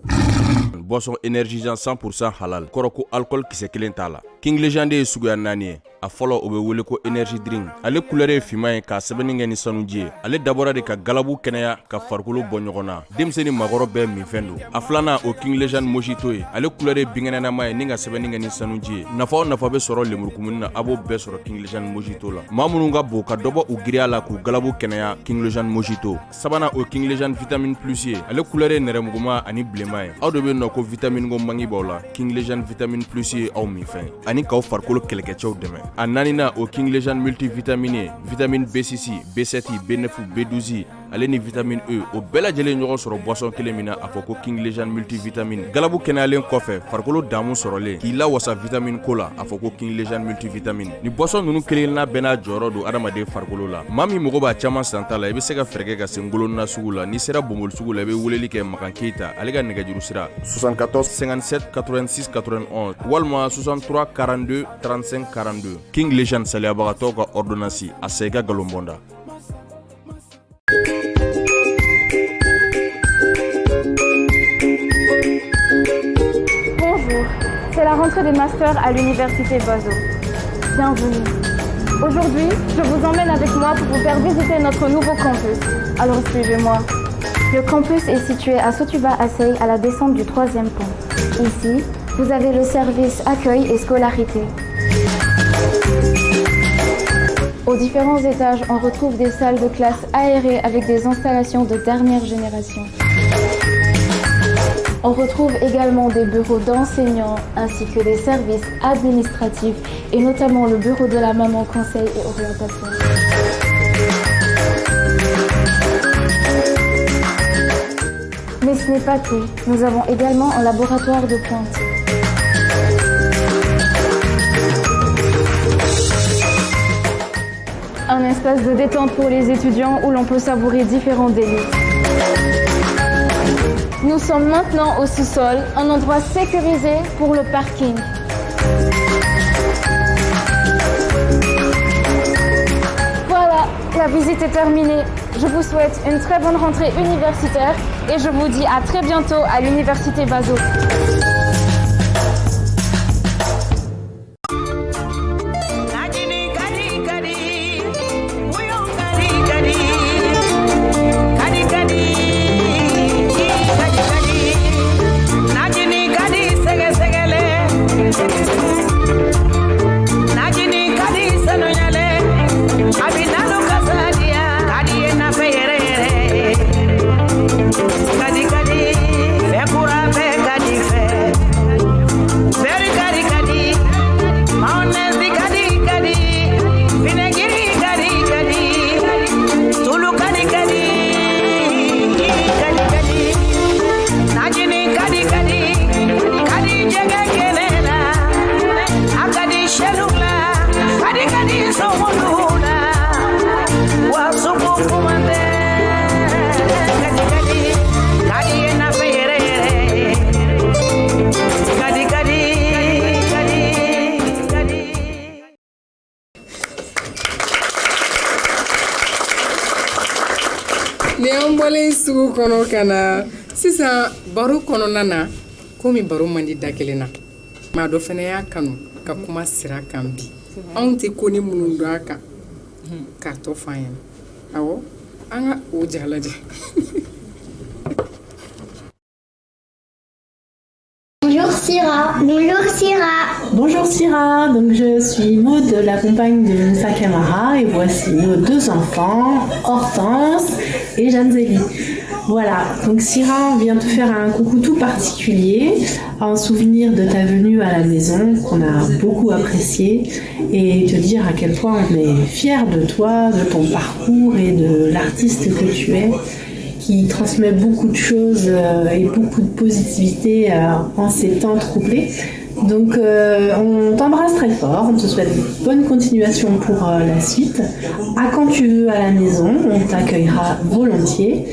boisson énergisant 100% halal kɔrɔ ko alcool kisɛ kelen t'a la. King Legend ye suguya 4 ye. A fɔlɔ o bɛ wele ko energy drink. Ale couleur ye finman ye k'a sɛbɛnni kɛ ni sanuji ye. Ale dabɔra de ka galabu kɛnɛya ka farikolo bɔ ɲɔgɔn na. Denmisɛnnin makɔrɔ bɛɛ minfɛn don. A filanan o King Legend mojito ye. Ale couleur ye binkɛnɛnama ye ni ka sɛbɛnni kɛ ni sanuji ye. Nafa o nafa bɛ sɔrɔ lemurukumuni na a b'o bɛɛ sɔrɔ King Legend mojito la. Maa minnu ka bon ka dɔbɔ u giriya la k'u galabu kɛnɛya King Legend mojito. Sabanan o King Legend vitamine plus ye. Ale couleur ye nɛrɛmuguma ani bilenman ye. Aw de bɛ nɔ ko vitamine ko mangi b'aw la. King Legend vitamine plus ye aw minfɛn ani k'aw farikolo kɛlɛkɛcɛw dɛmɛ. A naaninan o King Legend multivitamine, vitamine B6, B7, B9, B12, ale ni vitamine E o bɛɛ lajɛlen ɲɔgɔn sɔrɔ boisson kelen min na a fɔ ko King Legend multivitamine. Galabu kɛnɛyalen kɔfɛ farikolo damu sɔrɔlen k'i lawasa vitamine ko la a fɔ ko King Legend multivitamine. Ni boisson ninnu kelenna bɛɛ n'a jɔyɔrɔ don adamaden farikolo la. Maa min mago b'a caman san ta la i bɛ se ka fɛɛrɛ kɛ ka se ngolonna sugu la n'i sera Bomboli sugu la i bɛ weleli kɛ Makan Keita ale ka nɛgɛjuru sira 74 57 86 91 walima 63 42 35 42. King Legend saliyabagatɔw ka ordonnance a sa i ka galon bɔnda. Bonjour, c'est la rentrée des masters à l'université Bazo. Bienvenue. Aujourd'hui, je vous emmène avec moi pour vous faire visiter notre nouveau campus. Alors suivez-moi. Le campus est situé à Sotuba-Assey à la descente du 3e pont. Ici, vous avez le service accueil et scolarité. Aux différents étages, on retrouve des salles de classe aérées avec des installations de dernière génération. On retrouve également des bureaux d'enseignants ainsi que des services administratifs et notamment le bureau de la maman conseil et orientation. Mais ce n'est pas tout. Nous avons également un laboratoire de pointe. Un espace de détente pour les étudiants où l'on peut savourer différents délices. Nous sommes maintenant au sous-sol, un endroit sécurisé pour le parking. Voilà, la visite est terminée. Je vous souhaite une très bonne rentrée universitaire et je vous dis à très bientôt à l'Université Bazo. Sugu kono kana sisan baro kɔnɔna na komi baro man di da kelen na maa dɔ fana y'a kanu ka kuma sira kan bi anw tɛ ko ni minnu don a kan k'a tɔ fɔ an ɲɛna awɔ an ka o ja lajɛ. Bonjour Syrah. Bonjour Syrah. Bonjour Syrah, donc je suis Maud, la compagne de Moussa Camara, et voici nos deux enfants, Hortense et Jeanne-Zélie. Voilà, donc Syrah vient te faire un coucou tout particulier en souvenir de ta venue à la maison qu'on a beaucoup apprécié et te dire à quel point on est fiers de toi, de ton parcours et de l'artiste que tu es, qui transmet beaucoup de choses et beaucoup de positivité en ces temps troublés. Donc on t'embrasse très fort, on te souhaite bonne continuation pour la suite. À quand tu veux à la maison, on t'accueillera volontiers.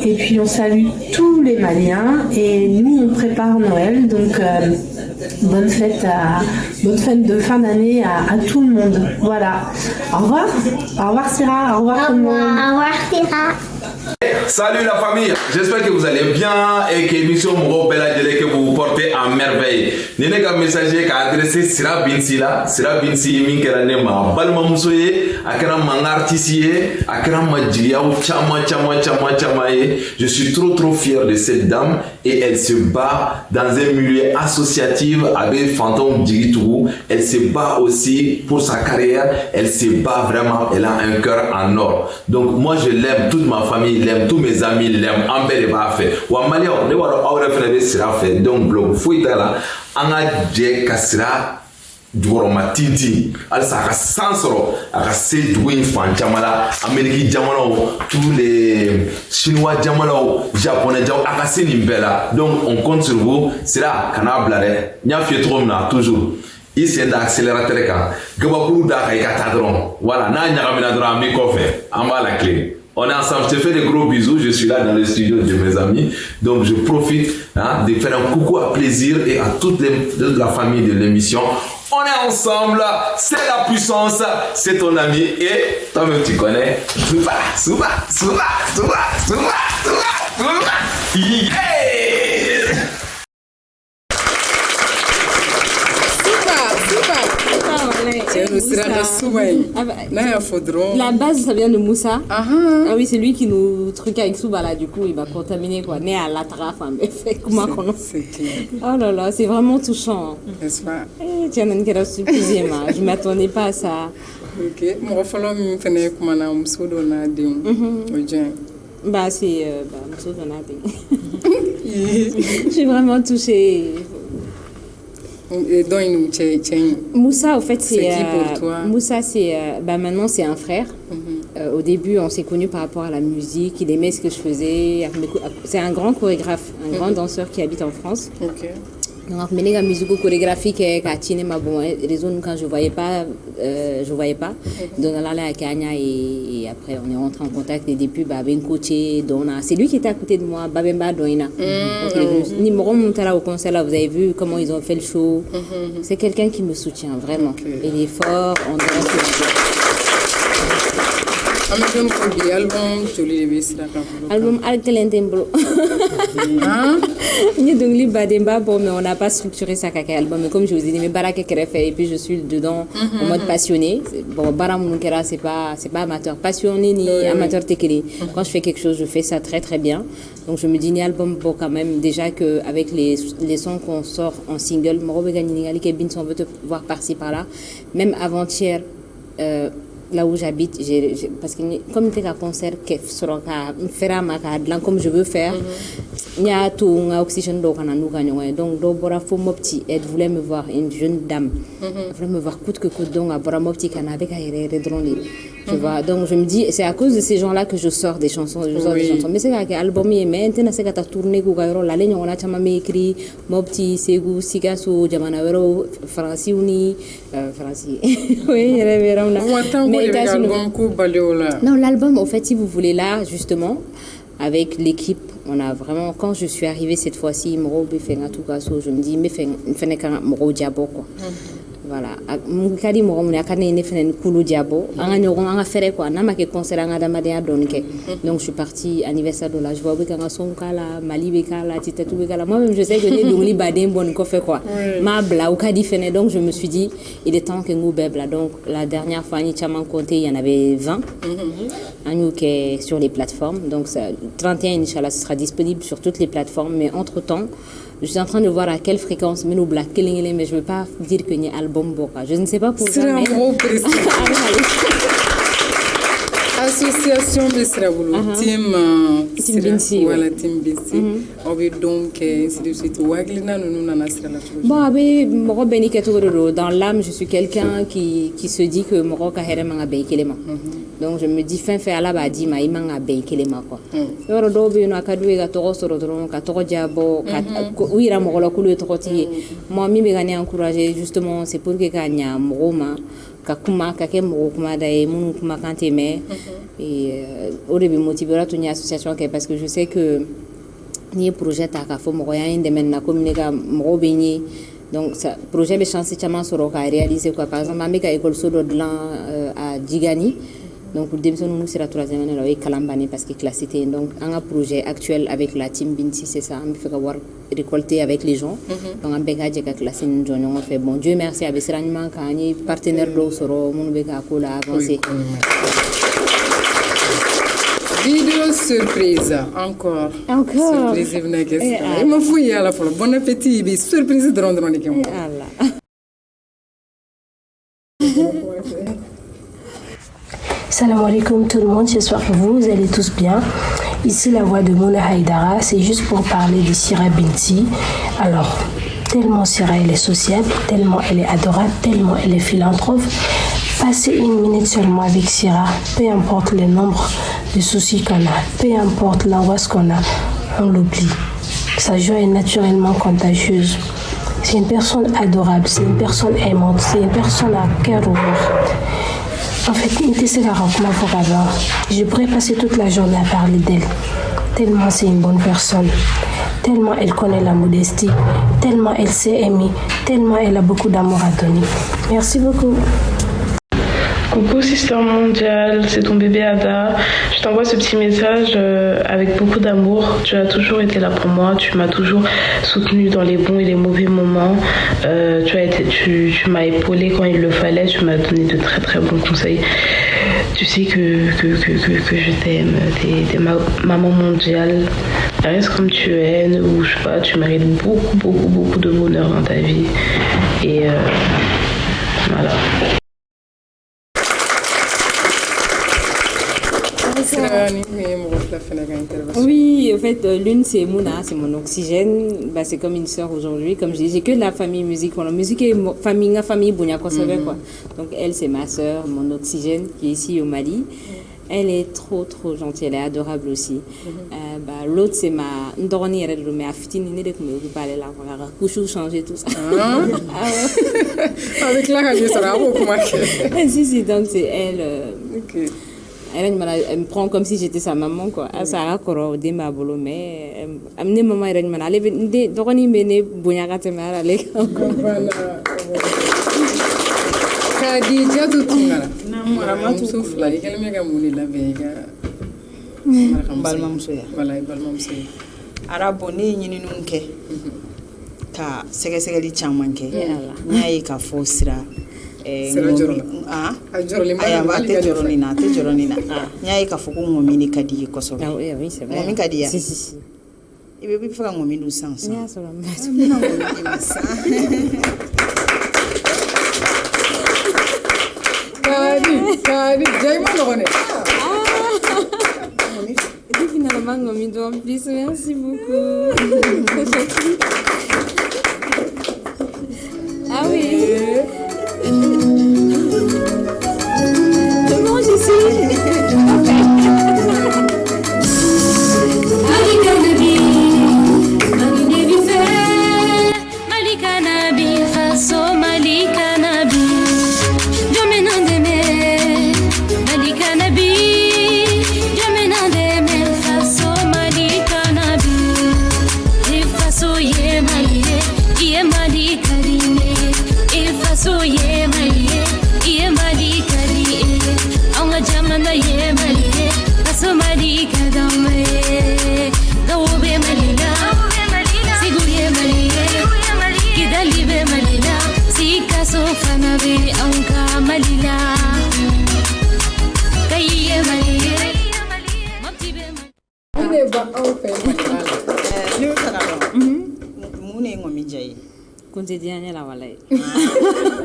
Et puis on salue tous les Maliens et nous on prépare Noël, donc bonne fête de fin d'année à tout le monde. Voilà. Au revoir Syrah, au revoir tout le monde. Au revoir Syrah. Salut la famille, j'espère que vous allez bien et que l'émission Moro Bella Dele que vous portez à merveille. Nene ka messager ka adressé Syrah Binsi la, Syrah Binsi min kera ne ma balma muso ye, akera ma artiste ye, akera ma jiliaw chama. Je suis trop fier de cette dame et elle se bat dans un milieu associatif avec Fantôme Djigitougou. Elle se bat aussi pour sa carrière, elle se bat vraiment, elle a un cœur en or. Donc moi je l'aime, toute ma famille l'aime, tous mes amis l'aiment, en bel et bas fait. Wa Maliens, ne wala awre fene Syrah fait. Donc blog fuita la, anga je kasira Dworoma tinti alsa ka sansoro aka se duin fan jamala Amérique jamalo tous les chinois jamalo japonais jamalo aka se nimbela. Donc on compte sur vous. Syrah kana blare nya fi trop na toujours ici d'accélérateur ka gabakuru da ka ikatadron voilà na nya kamina dron mi kofe amba la clé. On est ensemble, je te fais des gros bisous, je suis là dans le studio de mes amis, donc je profite de faire un coucou à plaisir et à toute la famille de l'émission. On est ensemble, c'est la puissance, c'est ton ami et toi-même tu connais. Souba. La base, ça vient de Moussa. Ah oui, c'est lui qui nous truque avec Souba là, du coup, il va contaminer quoi. Né à l'atraf, mais fait comment qu'on Oh là là, c'est vraiment touchant. N'est-ce pas? Tiens, je m'attendais pas à ça. Ok, mon fallo me fait comment on a Moussa Donading. Bah, c'est Moussa Donading. Je suis vraiment touchée. Et Moussa, au fait, c'est qui pour toi? Moussa, c'est maintenant c'est un frère. Au début, on s'est connus par rapport à la musique. Il aimait ce que je faisais. C'est un grand chorégraphe, un grand danseur qui habite en France. Donc, mené la musique chorégraphique à cinéma, bon, raison quand je voyais pas. Donc là, à Kenya et après on est rentré en contact et depuis ben coaché Donna. C'est lui qui était à côté de moi, Babemba Doina. Numéro monté là au concert là, vous avez vu comment ils ont fait le show. C'est quelqu'un qui me soutient vraiment. Il est fort, on danse. Album Altelentembro. Bon, mais on n'a pas structuré ça caca album. Mais comme je vous ai dit, mes baraka fait et puis je suis dedans en mode passionné. Bon, Baramunukera, c'est pas amateur, passionné ni amateur tekele. Quand je fais quelque chose, je fais ça très très bien. Donc je me dis ni album bon quand même déjà que avec les sons qu'on sort en single, Morobe Ganingali Kebin, on veut te voir par-ci par-là. Même avant-hier. Là où j'habite, parce que comme il y a un concert qui sera comme je veux faire, il y a tout un oxygène donc elle voulait me voir une jeune dame, elle voulait me voir coûte que coûte donc tu vois, donc je me dis c'est à cause de ces gens-là que je sors des chansons, mais c'est qu'un album mais maintenant c'est qu'à tourner la ligne on a tellement écrit Mopti Segu Sikasu Jamanawero Franciuni Franci oui non, l'album, au fait, si vous voulez, là, justement, avec l'équipe, on a vraiment, quand je suis arrivée cette fois-ci, je me dis, mais fais un moro diabo, quoi. Voilà. Mukadi moro mune akane ne fenen kulu diabo. Anga nyoron anga fere quoi. Na make concert anga damade donke. Donc je suis partie anniversaire de la joie avec anga sonkala, mali bekala, titatu bekala. Moi-même je sais que les dongli badem bon ko fait quoi. Ma bla ou kadi fene donc je me suis dit il est temps que nous bebla. Donc la dernière fois ni chaman compté, il y en avait 20. Un qui est sur les plateformes. Donc ça, 31 inchallah ce sera disponible sur toutes les plateformes mais entre-temps je suis en train de voir à quelle fréquence mais nous black killing mais je veux pas dire que ni album boka. Je ne sais pas pour ça mais association de Sraboulou, team Binsi, voilà, team Binsi. On veut donc, ainsi de suite, Waglina, nous n'en Srala. Bon, dans l'âme, je suis quelqu'un qui se dit que Moro Kaherema a Beikelema. Donc, je me dis, fin fait à la badi, ma imang a Beikelema, quoi. Alors, Dobi, no Akadoué, Katoro, Sorotron, Katoro Diabo, Ouira Morola Koulou et Troti. Moi, mi me gagné encouragé, justement, c'est pour que Kanya, Moroma. Kakuma kake moko kuma daye munu kuma kante me et au début motivé la tuni association parce que je sais que ni projet ta ka fo moko ya inde men na communiquer moko beñi donc ça projet be chance chama soro ka réaliser quoi par exemple amika école sodo de à Djigani. Donc, le début, nous, c'est la troisième année, avec Kalambani, parce que classé. Donc, un projet actuel avec la team Binti, c'est ça. On fait avoir récolter avec les gens. Donc, on a classé, on fait bon Dieu merci, avec ce rangement, quand on est partenaire de l'Osoro, on a avancé. Vidéo surprise, encore. Surprise, il m'a fouillé à la fois. Bon appétit, surprise de rendre les gens. Salam alaikum tout le monde, j'espère que vous allez tous bien. Ici la voix de Mouna Haïdara, c'est juste pour parler de Sira Binti. Alors, tellement Sira elle est sociable, tellement elle est adorable, tellement elle est philanthrope. Passez une minute seulement avec Sira, peu importe le nombre de soucis qu'on a, peu importe l'angoisse qu'on a, on l'oublie. Sa joie est naturellement contagieuse. C'est une personne adorable, c'est une personne aimante, c'est une personne à cœur ouvert. En fait, je pourrais passer toute la journée à parler d'elle. Tellement c'est une bonne personne. Tellement elle connaît la modestie. Tellement elle sait aimer. Tellement elle a beaucoup d'amour à donner. Merci beaucoup. Coucou Sister Mondiale, c'est ton bébé Ada. Je t'envoie ce petit message avec beaucoup d'amour. Tu as toujours été là pour moi, tu m'as toujours soutenue dans les bons et les mauvais moments. Tu m'as épaulée quand il le fallait, tu m'as donné de très très bons conseils. Tu sais que je t'aime, t'es ma maman mondiale. Reste comme tu es, ne bouge pas, tu mérites beaucoup de bonheur dans ta vie. Et voilà. Oui, en fait, l'une c'est Mouna, c'est mon oxygène. Bah, c'est comme une sœur aujourd'hui. Comme je dis, j'ai que de la famille musique. La musique est famille Bounia quoi. Donc elle c'est ma sœur, mon oxygène qui est ici au Mali. Elle est trop gentille, elle est adorable aussi. L'autre, c'est ma Ndoroni, mais à Fitini, elle est parler là, voilà, couchou changer tout ça. Avec la radio, ça va beaucoup marquer. Si, donc c'est elle. Elle me prend comme si j'étais sa maman, quoi. Ça a encore des mabolo, mais amener maman, elle m'a allé, Ndoroni, mais Bounyagate, mais elle allait. Khadija tutungala muso fila i kɛlen bɛ ka mun de labɛn i ka balimamuso ya wala i balimamuso ye arabu ne ye ɲinininw kɛ ka sɛgɛsɛgɛli caman kɛ n y'a ye k'a fɔ sira a tɛ jɔrɔ nin na n y'a ye k'a fɔ ko ŋɔmini ka di ye kosɛbɛ ŋɔmi ka di ya i bɛ fɛ ka ŋɔmi dun san Kadi, Jaima Lorone. Et finalement, Ngomido en plus, merci beaucoup. Ah oui. Je mange ici. Malika Nabi, Faso Malika Nabi.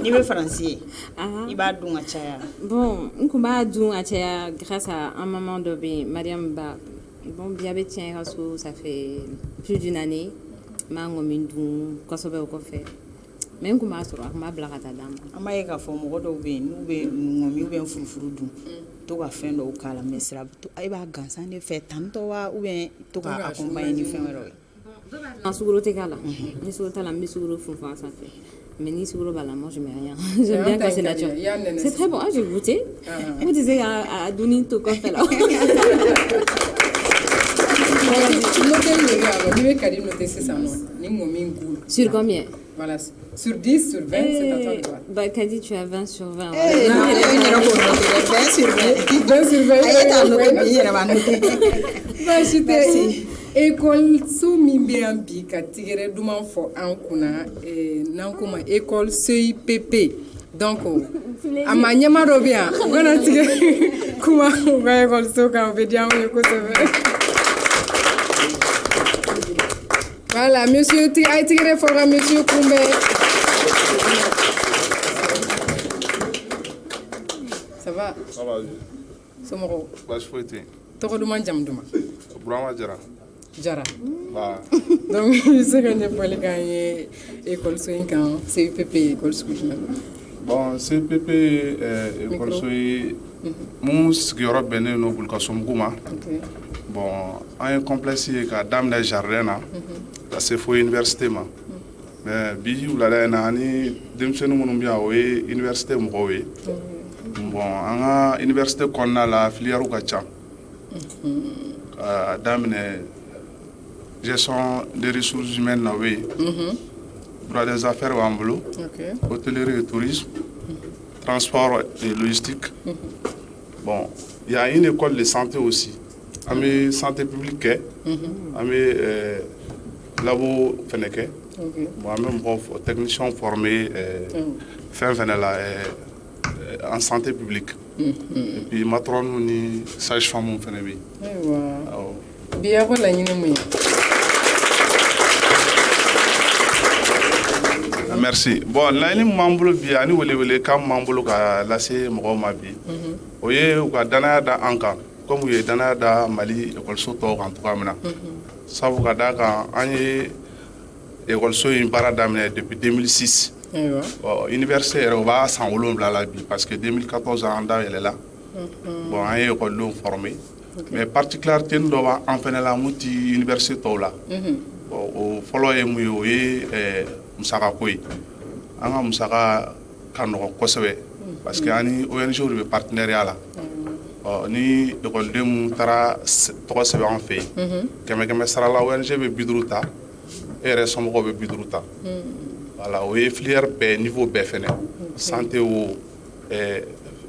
Ni bɛ faransi ye i b'a dun ka caya bon n kun b'a dun ka caya grâce à un maman dɔ bɛ yen Mariam Ba bon bi a bɛ tiɲɛ ka so ça fait plus d'une année n b'a ŋɔmi dun kosɛbɛ o kɔfɛ mais n kun b'a sɔrɔ a kun b'a bila ka taa d'a ma an b'a ye k'a fɔ mɔgɔ dɔw bɛ yen n'u bɛ ŋɔmi ou bien furufuru dun to ka fɛn dɔw k'a la mais sira i b'a gansan de fɛ tantɔ wa ou bien to ka accompagner ni fɛn wɛrɛw ye en sugaro tɛ k'a la ni sugaro t'a la n bɛ sugaro funfun a sanfɛ mais ni sugaro b'a la moi je mets rien j'aime bien quand c'est naturel c'est très bon j'ai goûté vous disiez à donner to kɔfɛ la sur combien? Voilà, sur 10, sur 20, c'est à toi de voir. Bah, Kadi, tu as 20 sur 20. 20 sur 20. 20 sur 20. Merci. École sous Mimbiambi, Katigere Douman for Ankuna, n'en comment école CIPP. Donc, à ma nyama robia, on a tiré comment on va école sous quand on veut dire on écoute. Voilà, monsieur a tiré fort à monsieur Koumbe. Ça va? Ça va. Somoro. Bah, je peux être. Toko Douman Jamdouma. Brahma Jara. Jara. Bah. Donc, je sais qu'on n'est pas les gagner école 5 ans, CPP, école school. Bon, CPP, école soy. Mon sigiyɔrɔ bɛnnen no Bulkasomuguma. Bon, an ye complexe ye ka daminɛ jardin na ka se fo université ma. Mais bi wulada in na ani denmisɛnnin minnu bɛ yan o ye université mɔgɔw ye. Bon, an ka université kɔnɔna la filière ka ca. Ka daminɛ gestion des ressources humaines na bɛ yen. Droit des affaires b'an bolo. Hôtellerie et tourisme. Transport et logistique. Bon, il y a une école de santé aussi. Ami santé publique, ami labo feneke. Bon, même technicien formé, fin là en santé publique. Et puis matron ni sage-femme fenebi. Bien voilà ni nous. Merci. Bon, là, il m'embrouille bien. Nous voulons quand m'embrouille ka laisser mon mabi. Oye, ou ka dana da anka. Comme vous êtes dana da Mali école soto en tout cas maintenant. Ça vous ka ka anye école so une paradame depuis 2006. Université on va s'enrouler la bi parce que 2014 anda elle est là. Bon, an ye écoledenw formé. Mais particularité dɔ b'an fɛnɛ la mun ti université tɔw la. Bon, o fɔlɔ ye mun ye o ye musakako ye. An ka musaka ka nɔgɔn kosɛbɛ parce que an ni ONG de bɛ partenariat la. Ni écoleden mun taara tɔgɔ sɛbɛn an fɛ yen kɛmɛ sara la ONG bɛ 50 ta e yɛrɛ somɔgɔw bɛ 50 ta. Voilà, o ye filière bɛɛ niveau bɛɛ fɛnɛ santé o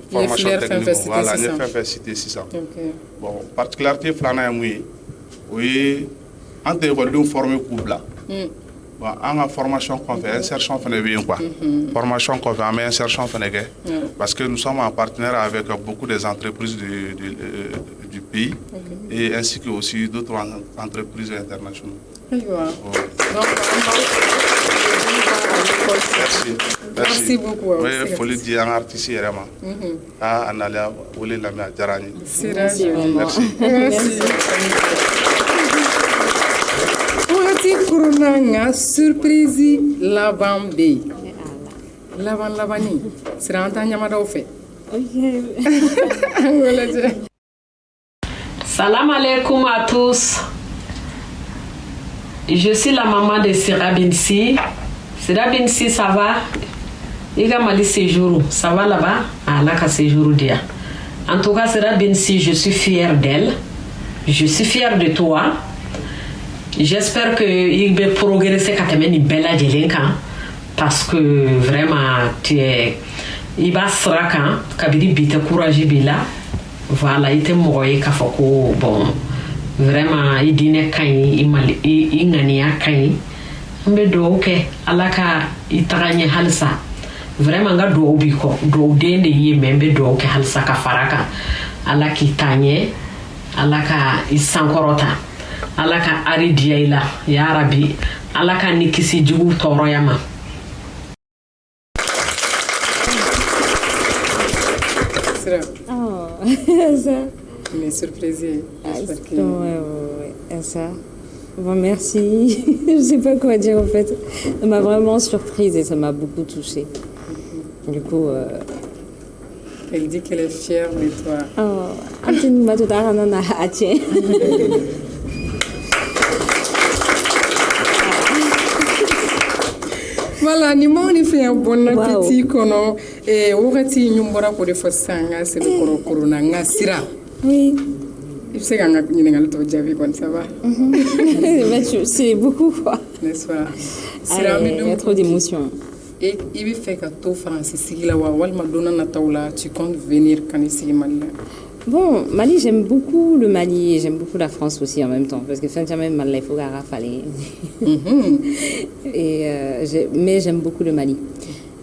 formation technique voilà n ye fɛn fɛn cité sisan. Bon particularité filanan ye mun ye o ye an tɛ écoledenw former k'u bila. Bon, an ka formation kɔfɛ insertion fɛnɛ bɛ yen quoi. Formation kɔfɛ an bɛ insertion fɛnɛ kɛ parce que nous sommes en partenariat avec beaucoup des entreprises du pays et ainsi que aussi d'autres entreprises internationales. Merci beaucoup. Oui, foli di an artiste yɛrɛ ma. A nana wele lamɛn a diyara n ye. Merci. Wagati kuruna nka surprise laban bɛ yen. Labani sira an ta ɲamadaw fɛ. Salam alaikum à tous. Je suis la maman de Sira Binsi. Sira Binsi, ça va? Il a mal séjour. Ça va là-bas? Ah, là, qu'à séjour dia. En tout cas, Sira Binsi, je suis fière d'elle. Je suis fière de toi. J'espère qu'il va progresser quand même une belle adélinka. Parce que vraiment, tu es. Il va se raconter. Kabidi bite courage bila. Voilà, il était mort et kafako. Bon. Vraiment, il dîne kain, il ngania kain. Mbe do ke alaka itaganye halsa. Vraiment nga do biko do dende yi membe do ke halsa ka faraka. Alaki tanye, alaka isankorota. Alaka aridiya ila ya Rabbi. Alaka nikisi jugu toro yama. Oh, ça. Mais surprise. Ça. Bon, merci. Je sais pas quoi dire en fait. Ça m'a vraiment surprise et ça m'a beaucoup touchée. Du coup. Elle dit qu'elle est fière de toi. Oh, tiens. Voilà, ni mo ni fait un bon appétit kono et wogati nyumbora ko de fasanga c'est le corona nga sira. Oui. Il sait qu'on a une javi comme ça va. C'est beaucoup quoi. N'est-ce pas? Il y a trop d'émotions. Et il fait que tout français si la wal madonna na taula tu comptes venir quand ici Mali. Bon, Mali, j'aime beaucoup le Mali et j'aime beaucoup la France aussi en même temps parce que finalement Mali il faut rafale. Mais j'aime beaucoup le Mali.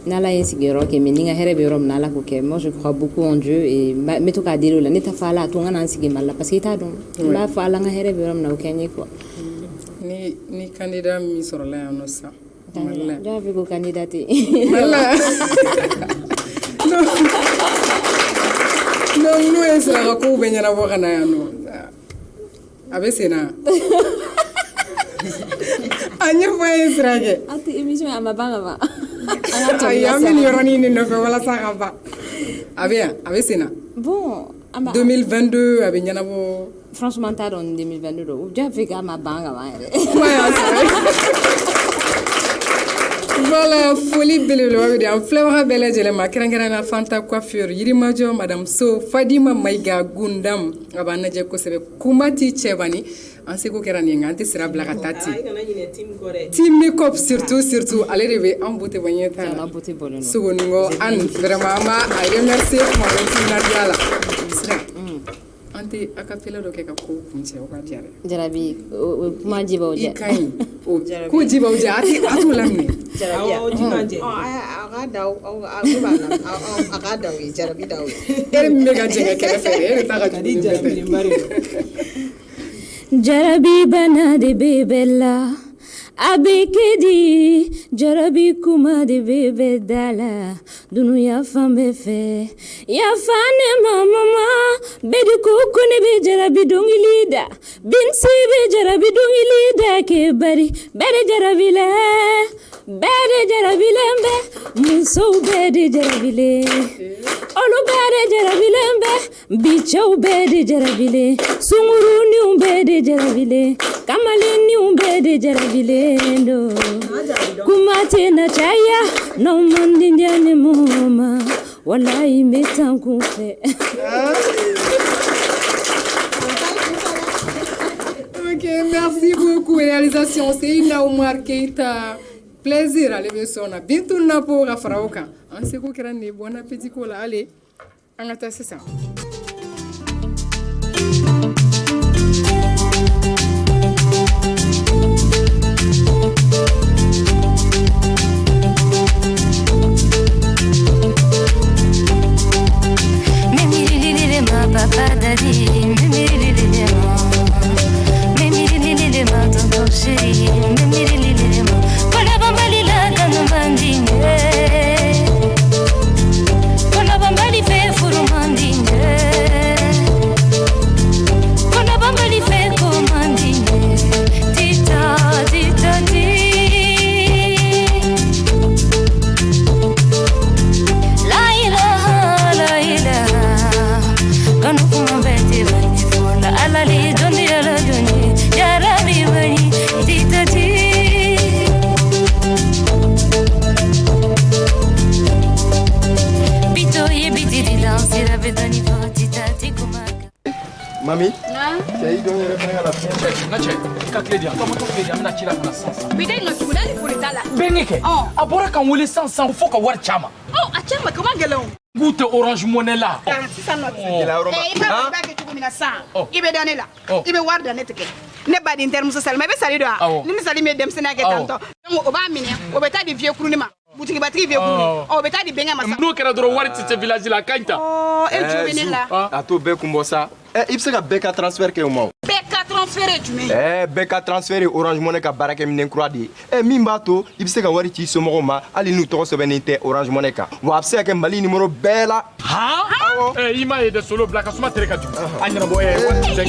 Nala insigero ke meninga herebe rom nala ko ke moi je crois beaucoup en Dieu et meto ka delo la neta fala to ngana nsige mala parce que ta don la fala nga herebe rom na okenye quoi ni candidat mi soro la no sa mala ja vi ko candidaté mala no es la ko benya na bokana ya no abesena anya fo israge ati émission ya mabanga ba Ayami yoroni ni no wala sakaba. Avec Sena. Bon, 2022 avec Nyanabo. Franchement, t'as en 2022. Ou déjà fait à ma banque avant. Voilà, folie belle le en fleur belle de ma krangana fanta coiffure Yirimajo madame So Fadima Maiga Gundam abana je ko sebe kumati chebani en ce ko kerani ngante sera blaga tati team makeup surtout allez rêver en beauté banyeta en beauté bonne sugoningo an vraiment ma I remercie pour ma Nadiala ante akapela do keka ko kunche okatiare jarabi kuma jiba oja ikai ko jiba oja atu lamne jarabi agada wi jarabi dawi mega jenga kele fere ta ga jarabi bana de bebella abekedi jarabi kuma de bebedala dunuya fambe fe ya fane mama bedi kokone be jarabi dongilida binsi be jarabi dongilida ke bari bere jarabi la bere de jarabilembe musow bɛɛ de jarabile olu bɛɛ de jarabilembe bicɛw bɛɛ de jarabile sunguruninw bɛɛ de jarabile kamalenninw bɛɛ de jarabilen do kuma tɛna caya n'aw man di diya ni mɔgɔ ma walayi n bɛ tan kun fɛ. Ok, merci beaucoup. Réalisation, c'est Ina Oumar Keita. Plaisir, allez, bien sûr. Bientôt, on a pour Rafraoka. On sait qu'on a un bon appétit. Allez, on attend ça. Papa daddy, Mami? Na? Cɛ dɔn yɛrɛ fana ka na fiɲɛ cɛ. N ka cɛ, i ka tile di yan. Tɔmɔ to tile di yan, n bɛna ci la ka na sisan. Bi da in ka tugu n'ale foli t'a la. Bɛnkɛ kɛ. A bɔra ka n wele sisan fo ka wari ca ma. A cɛ ma kama gɛlɛn o. K'u tɛ Orange Money la. Sisan nɔ. I b'a kɛ cogo min na sisan. I bɛ da ne la. I bɛ wari da ne tigɛ. Ne ba di n terimuso Salima, i bɛ sali dɔn wa? Ni misali min ye denmisɛnninya kɛ tantɔ. O b'a minɛ, o bɛ taa di vieux kurunin ma. Butigibatigi vieux kurunin. O bɛ taa di bɛnkɛ ma sa. N'o kɛra dɔrɔn wari tɛ se village la, a ka ɲi ta. E jo bɛ ne la. A t'o bɛɛ kun bɔ sa. I bɛ se ka bɛɛ ka transfert kɛ o ma o. Bɛɛ ka transfert ye jumɛn? Bɛɛ ka transfert ye Orange Money ka baarakɛminɛ kura de ye. Min b'a to i bɛ se ka wari ci i somɔgɔw ma hali n'u tɔgɔ sɛbɛnnen tɛ Orange Money kan. Wa a bɛ se ka kɛ Mali numéro bɛɛ la. I m'a ye dɛ solo bila ka suma tere ka jugu. A ɲɛnabɔ wari cɛ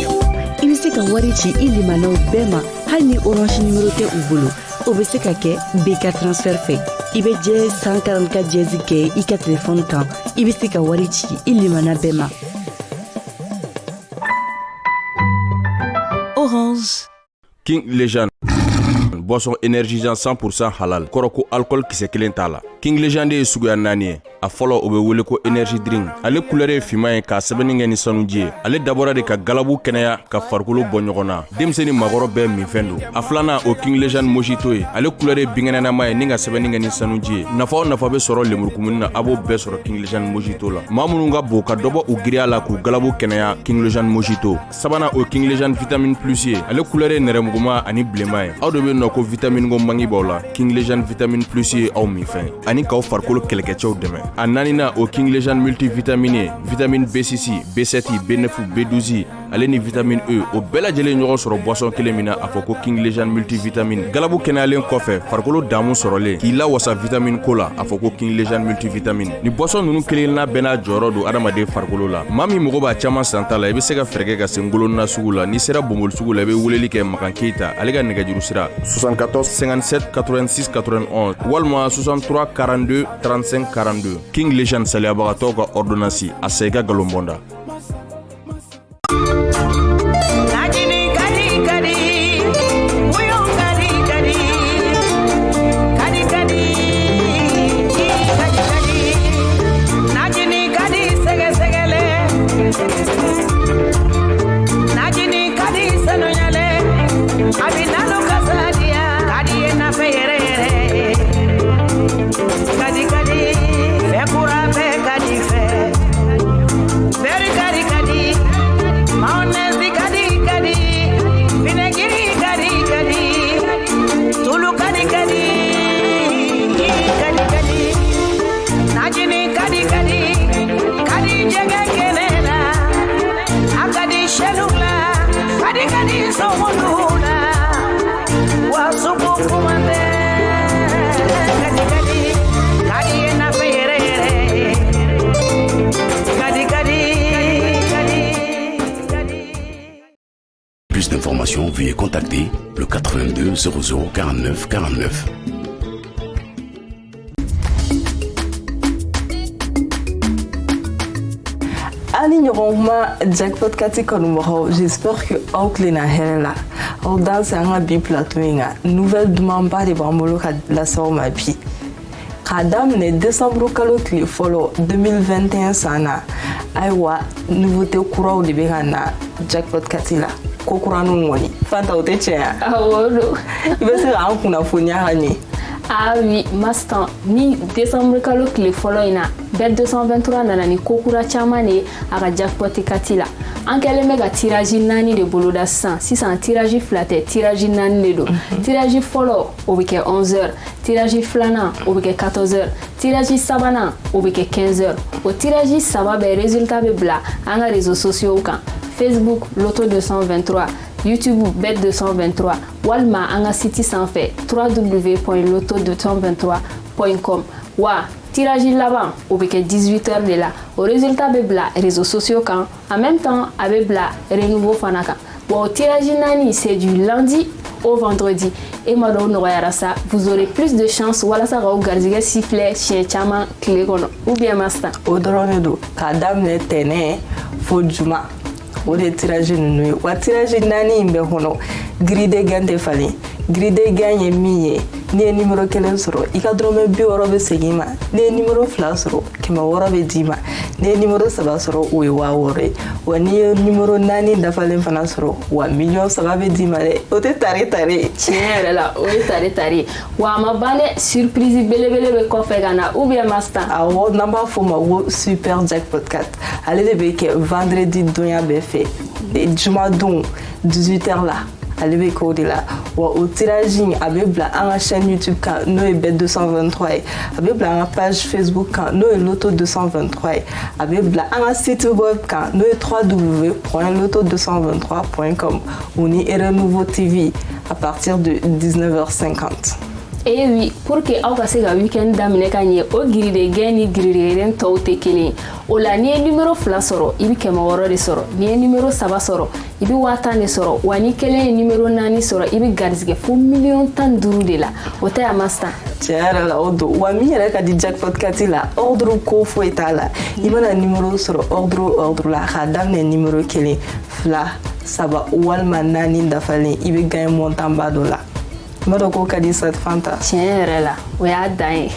I bɛ se ka wari ci i limanaw bɛɛ ma hali ni Orange numéro tɛ u bolo. O bɛ se ka kɛ BK transfert fɛ. I bɛ jɛ 144 dièse kɛ i ka téléphone kan. I bɛ se ka wari ci i limana bɛɛ ma. Orange. King Legend. Boisson énergisant 100% halal. Kɔrɔ ko alcool kisɛ kelen t'a la. King Legend ye suguya 4 ye. A fɔlɔ o bɛ wele ko energy drink. Ale couleur ye finman ye k'a sɛbɛnni kɛ ni sanuji ye. Ale dabɔra de ka galabu kɛnɛya ka farikolo bɔ ɲɔgɔn na. Denmisɛnnin maakɔrɔ bɛɛ minfɛn don. A filanan o King Legend mojito ye. Ale couleur ye binkɛnɛnama ye ni ka sɛbɛnni kɛ ni sanuji ye. Nafa o nafa bɛ sɔrɔ lemurukumuni na a b'o bɛɛ sɔrɔ King Legend mojito la. Maa minnu ka bon ka dɔbɔ u giriya la k'u galabu kɛnɛya King Legend mojito. Sabanan o King Legend vitamine plus ye. Ale couleur ye nɛrɛmuguma ani bilenman ye. Aw de bɛ nɔ ko vitamine ko mangi b'aw la. King Legend vitamine plus ye aw minfɛn ani k'aw farikolo kɛlɛkɛcɛw dɛmɛ. A naaninan o King Legend multivitamine, vitamine B6, B7, B9, B12, ale ni vitamine E o bɛɛ lajɛlen ɲɔgɔn sɔrɔ boisson kelen min na a fɔ ko King Legend multivitamine. Galabu kɛnɛyalen kɔfɛ farikolo damu sɔrɔlen k'i lawasa vitamine ko la a fɔ ko King Legend multivitamine. Ni boisson ninnu kelenna bɛɛ n'a jɔyɔrɔ don adamaden farikolo la. Maa min mago b'a caman san ta la i bɛ se ka fɛɛrɛ kɛ ka se ngolonna sugu la. N'i sera Bomboli sugu la i bɛ weleli kɛ Makan Keita ale ka nɛgɛjuru sira 74 57 86 91 walima 63 42 35 42. King Legend saliyabagatɔw ka ordonnance a sa i ka galon bɔnda. Plus d'informations, veuillez contacter le 82 00 49 49. ani ɲɔgɔn kuma jackpot kati kanumɔgɔw, j'espère que aw tilenna hɛrɛ la. Aw dan se an ka bi plateau in kan nouvelle dumanba de b'an bolo ka lase aw ma bi. K'a daminɛ décembre kalo tile fɔlɔ 2021 san na, ayiwa nouveauté kuraw de bɛ ka na jackpot kati la. Ko kuraninw kɔni Fanta o tɛ tiɲɛ ya? Awɔ don. I bɛ se k'an kunnafoniya ka ɲɛ? Ah oui, Mastan, ni décembre kalo tile fɔlɔ in na bet 223 nana ni kokura caman de a ka jackpot kati la. An kɛlen bɛ ka tirage 4 de boloda sisan tirage 2 tɛ tirage 4 de don. Tirage fɔlɔ o bɛ kɛ 11h, tirage filanan o bɛ kɛ 14h, tirage sabanan o bɛ kɛ 15h. O tirage saba bɛɛ résultat bɛ bila an ka réseaux sociaux kan. Facebook Loto 223, YouTube Bet 223, walima an ka site sanfɛ www.loto223.com. Wa tirage laban o bɛ kɛ 18h de la. O résultat bɛ bila réseaux sociaux kan. En même temps a bɛ bila renouveau fana kan. Wa o tirage 4 c'est du lundi au vendredi. Et madame nɔgɔyara sa, vous aurez plus de chance walasa k'aw garizigɛ sifflet siɲɛ caman tile kɔnɔ. Ou bien Mastan? O dɔrɔn de don. K'a daminɛ tɛnɛ fo juma. O de tirage ninnu ye. Wa tirage 4 in bɛɛ kɔnɔ grille de gain tɛ falen. Grille de gain ye min ye, n'i ye numéro 1 sɔrɔ i ka dɔrɔmɛ 60 bɛ segin i ma. N'i ye numéro 2 sɔrɔ 600 bɛ d'i ma. N'i ye numéro 3 sɔrɔ o ye 6000 ye. Wa n'i ye numéro 4 dafalen fana sɔrɔ wa 3 bɛ d'i ma dɛ. O tɛ tare. Tiɲɛ yɛrɛ la o ye tare. Wa a ma ban dɛ, surprise belebele bɛ kɔfɛ ka na ou bien Mastan? Awɔ, n'an b'a fɔ o ma ko super jackpot 4. Ale de bɛ kɛ vendredi donya bɛɛ fɛ. Juma don 18h la. Ale bɛ k'o de la. Wa o tirage in a bɛ bila an ka chaîne YouTube kan n'o ye Bet 223 ye. A bɛ bila an ka page Facebook kan n'o ye Loto 223 ye. A bɛ bila an ka site web kan n'o ye www.loto223.com ou ni Renouveau TV à partir de 19h50. Eh oui, pour que aw ka se ka weekend daminɛ ka ɲɛ, o grille de gain ni grille de gain tɔw tɛ kelen. O la n'i ye numéro 2 sɔrɔ i bɛ 600 de sɔrɔ. N'i ye numéro 3 sɔrɔ i bɛ 1000 de sɔrɔ. Wa ni kelen ye numéro 4 sɔrɔ i bɛ garizigɛ fo 15 de la. O tɛ ya Mastan? Tiɲɛ yɛrɛ la o don. Wa min yɛrɛ ka di jackpot kati la, ordre ko foyi t'a la. I mana numéro sɔrɔ ordre la k'a daminɛ numéro 1, 2, 3 walima 4 dafalen i bɛ gagner montant ba dɔ la. Mado ko ka di sa Fanta. Tiɲɛ yɛrɛ la o y'a dan ye.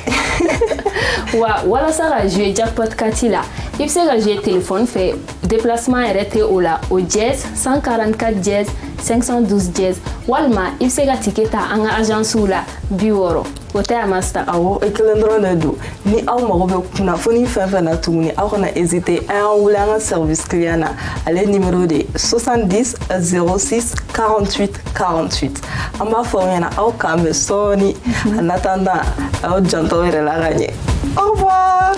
Wa walasa ka jouer jackpot kati la i bɛ se ka jouer téléphone fɛ, déplacement yɛrɛ tɛ o la, o dièse 144 dièse 512 dièse walima i bɛ se ka ticket ta an ka agence la 60. O tɛ ya Mastan? Awɔ, i kelen dɔrɔn de don. Ni aw mago bɛ kunnafoni fɛn fɛn na tuguni aw kana hésiter a y'an wele an ka service client na. Ale numéro de 70 06 48 48. An b'a fɔ aw ɲɛna aw k'an bɛ sɔɔni. En attendant aw janto yɛrɛ la ka ɲɛ. Au revoir.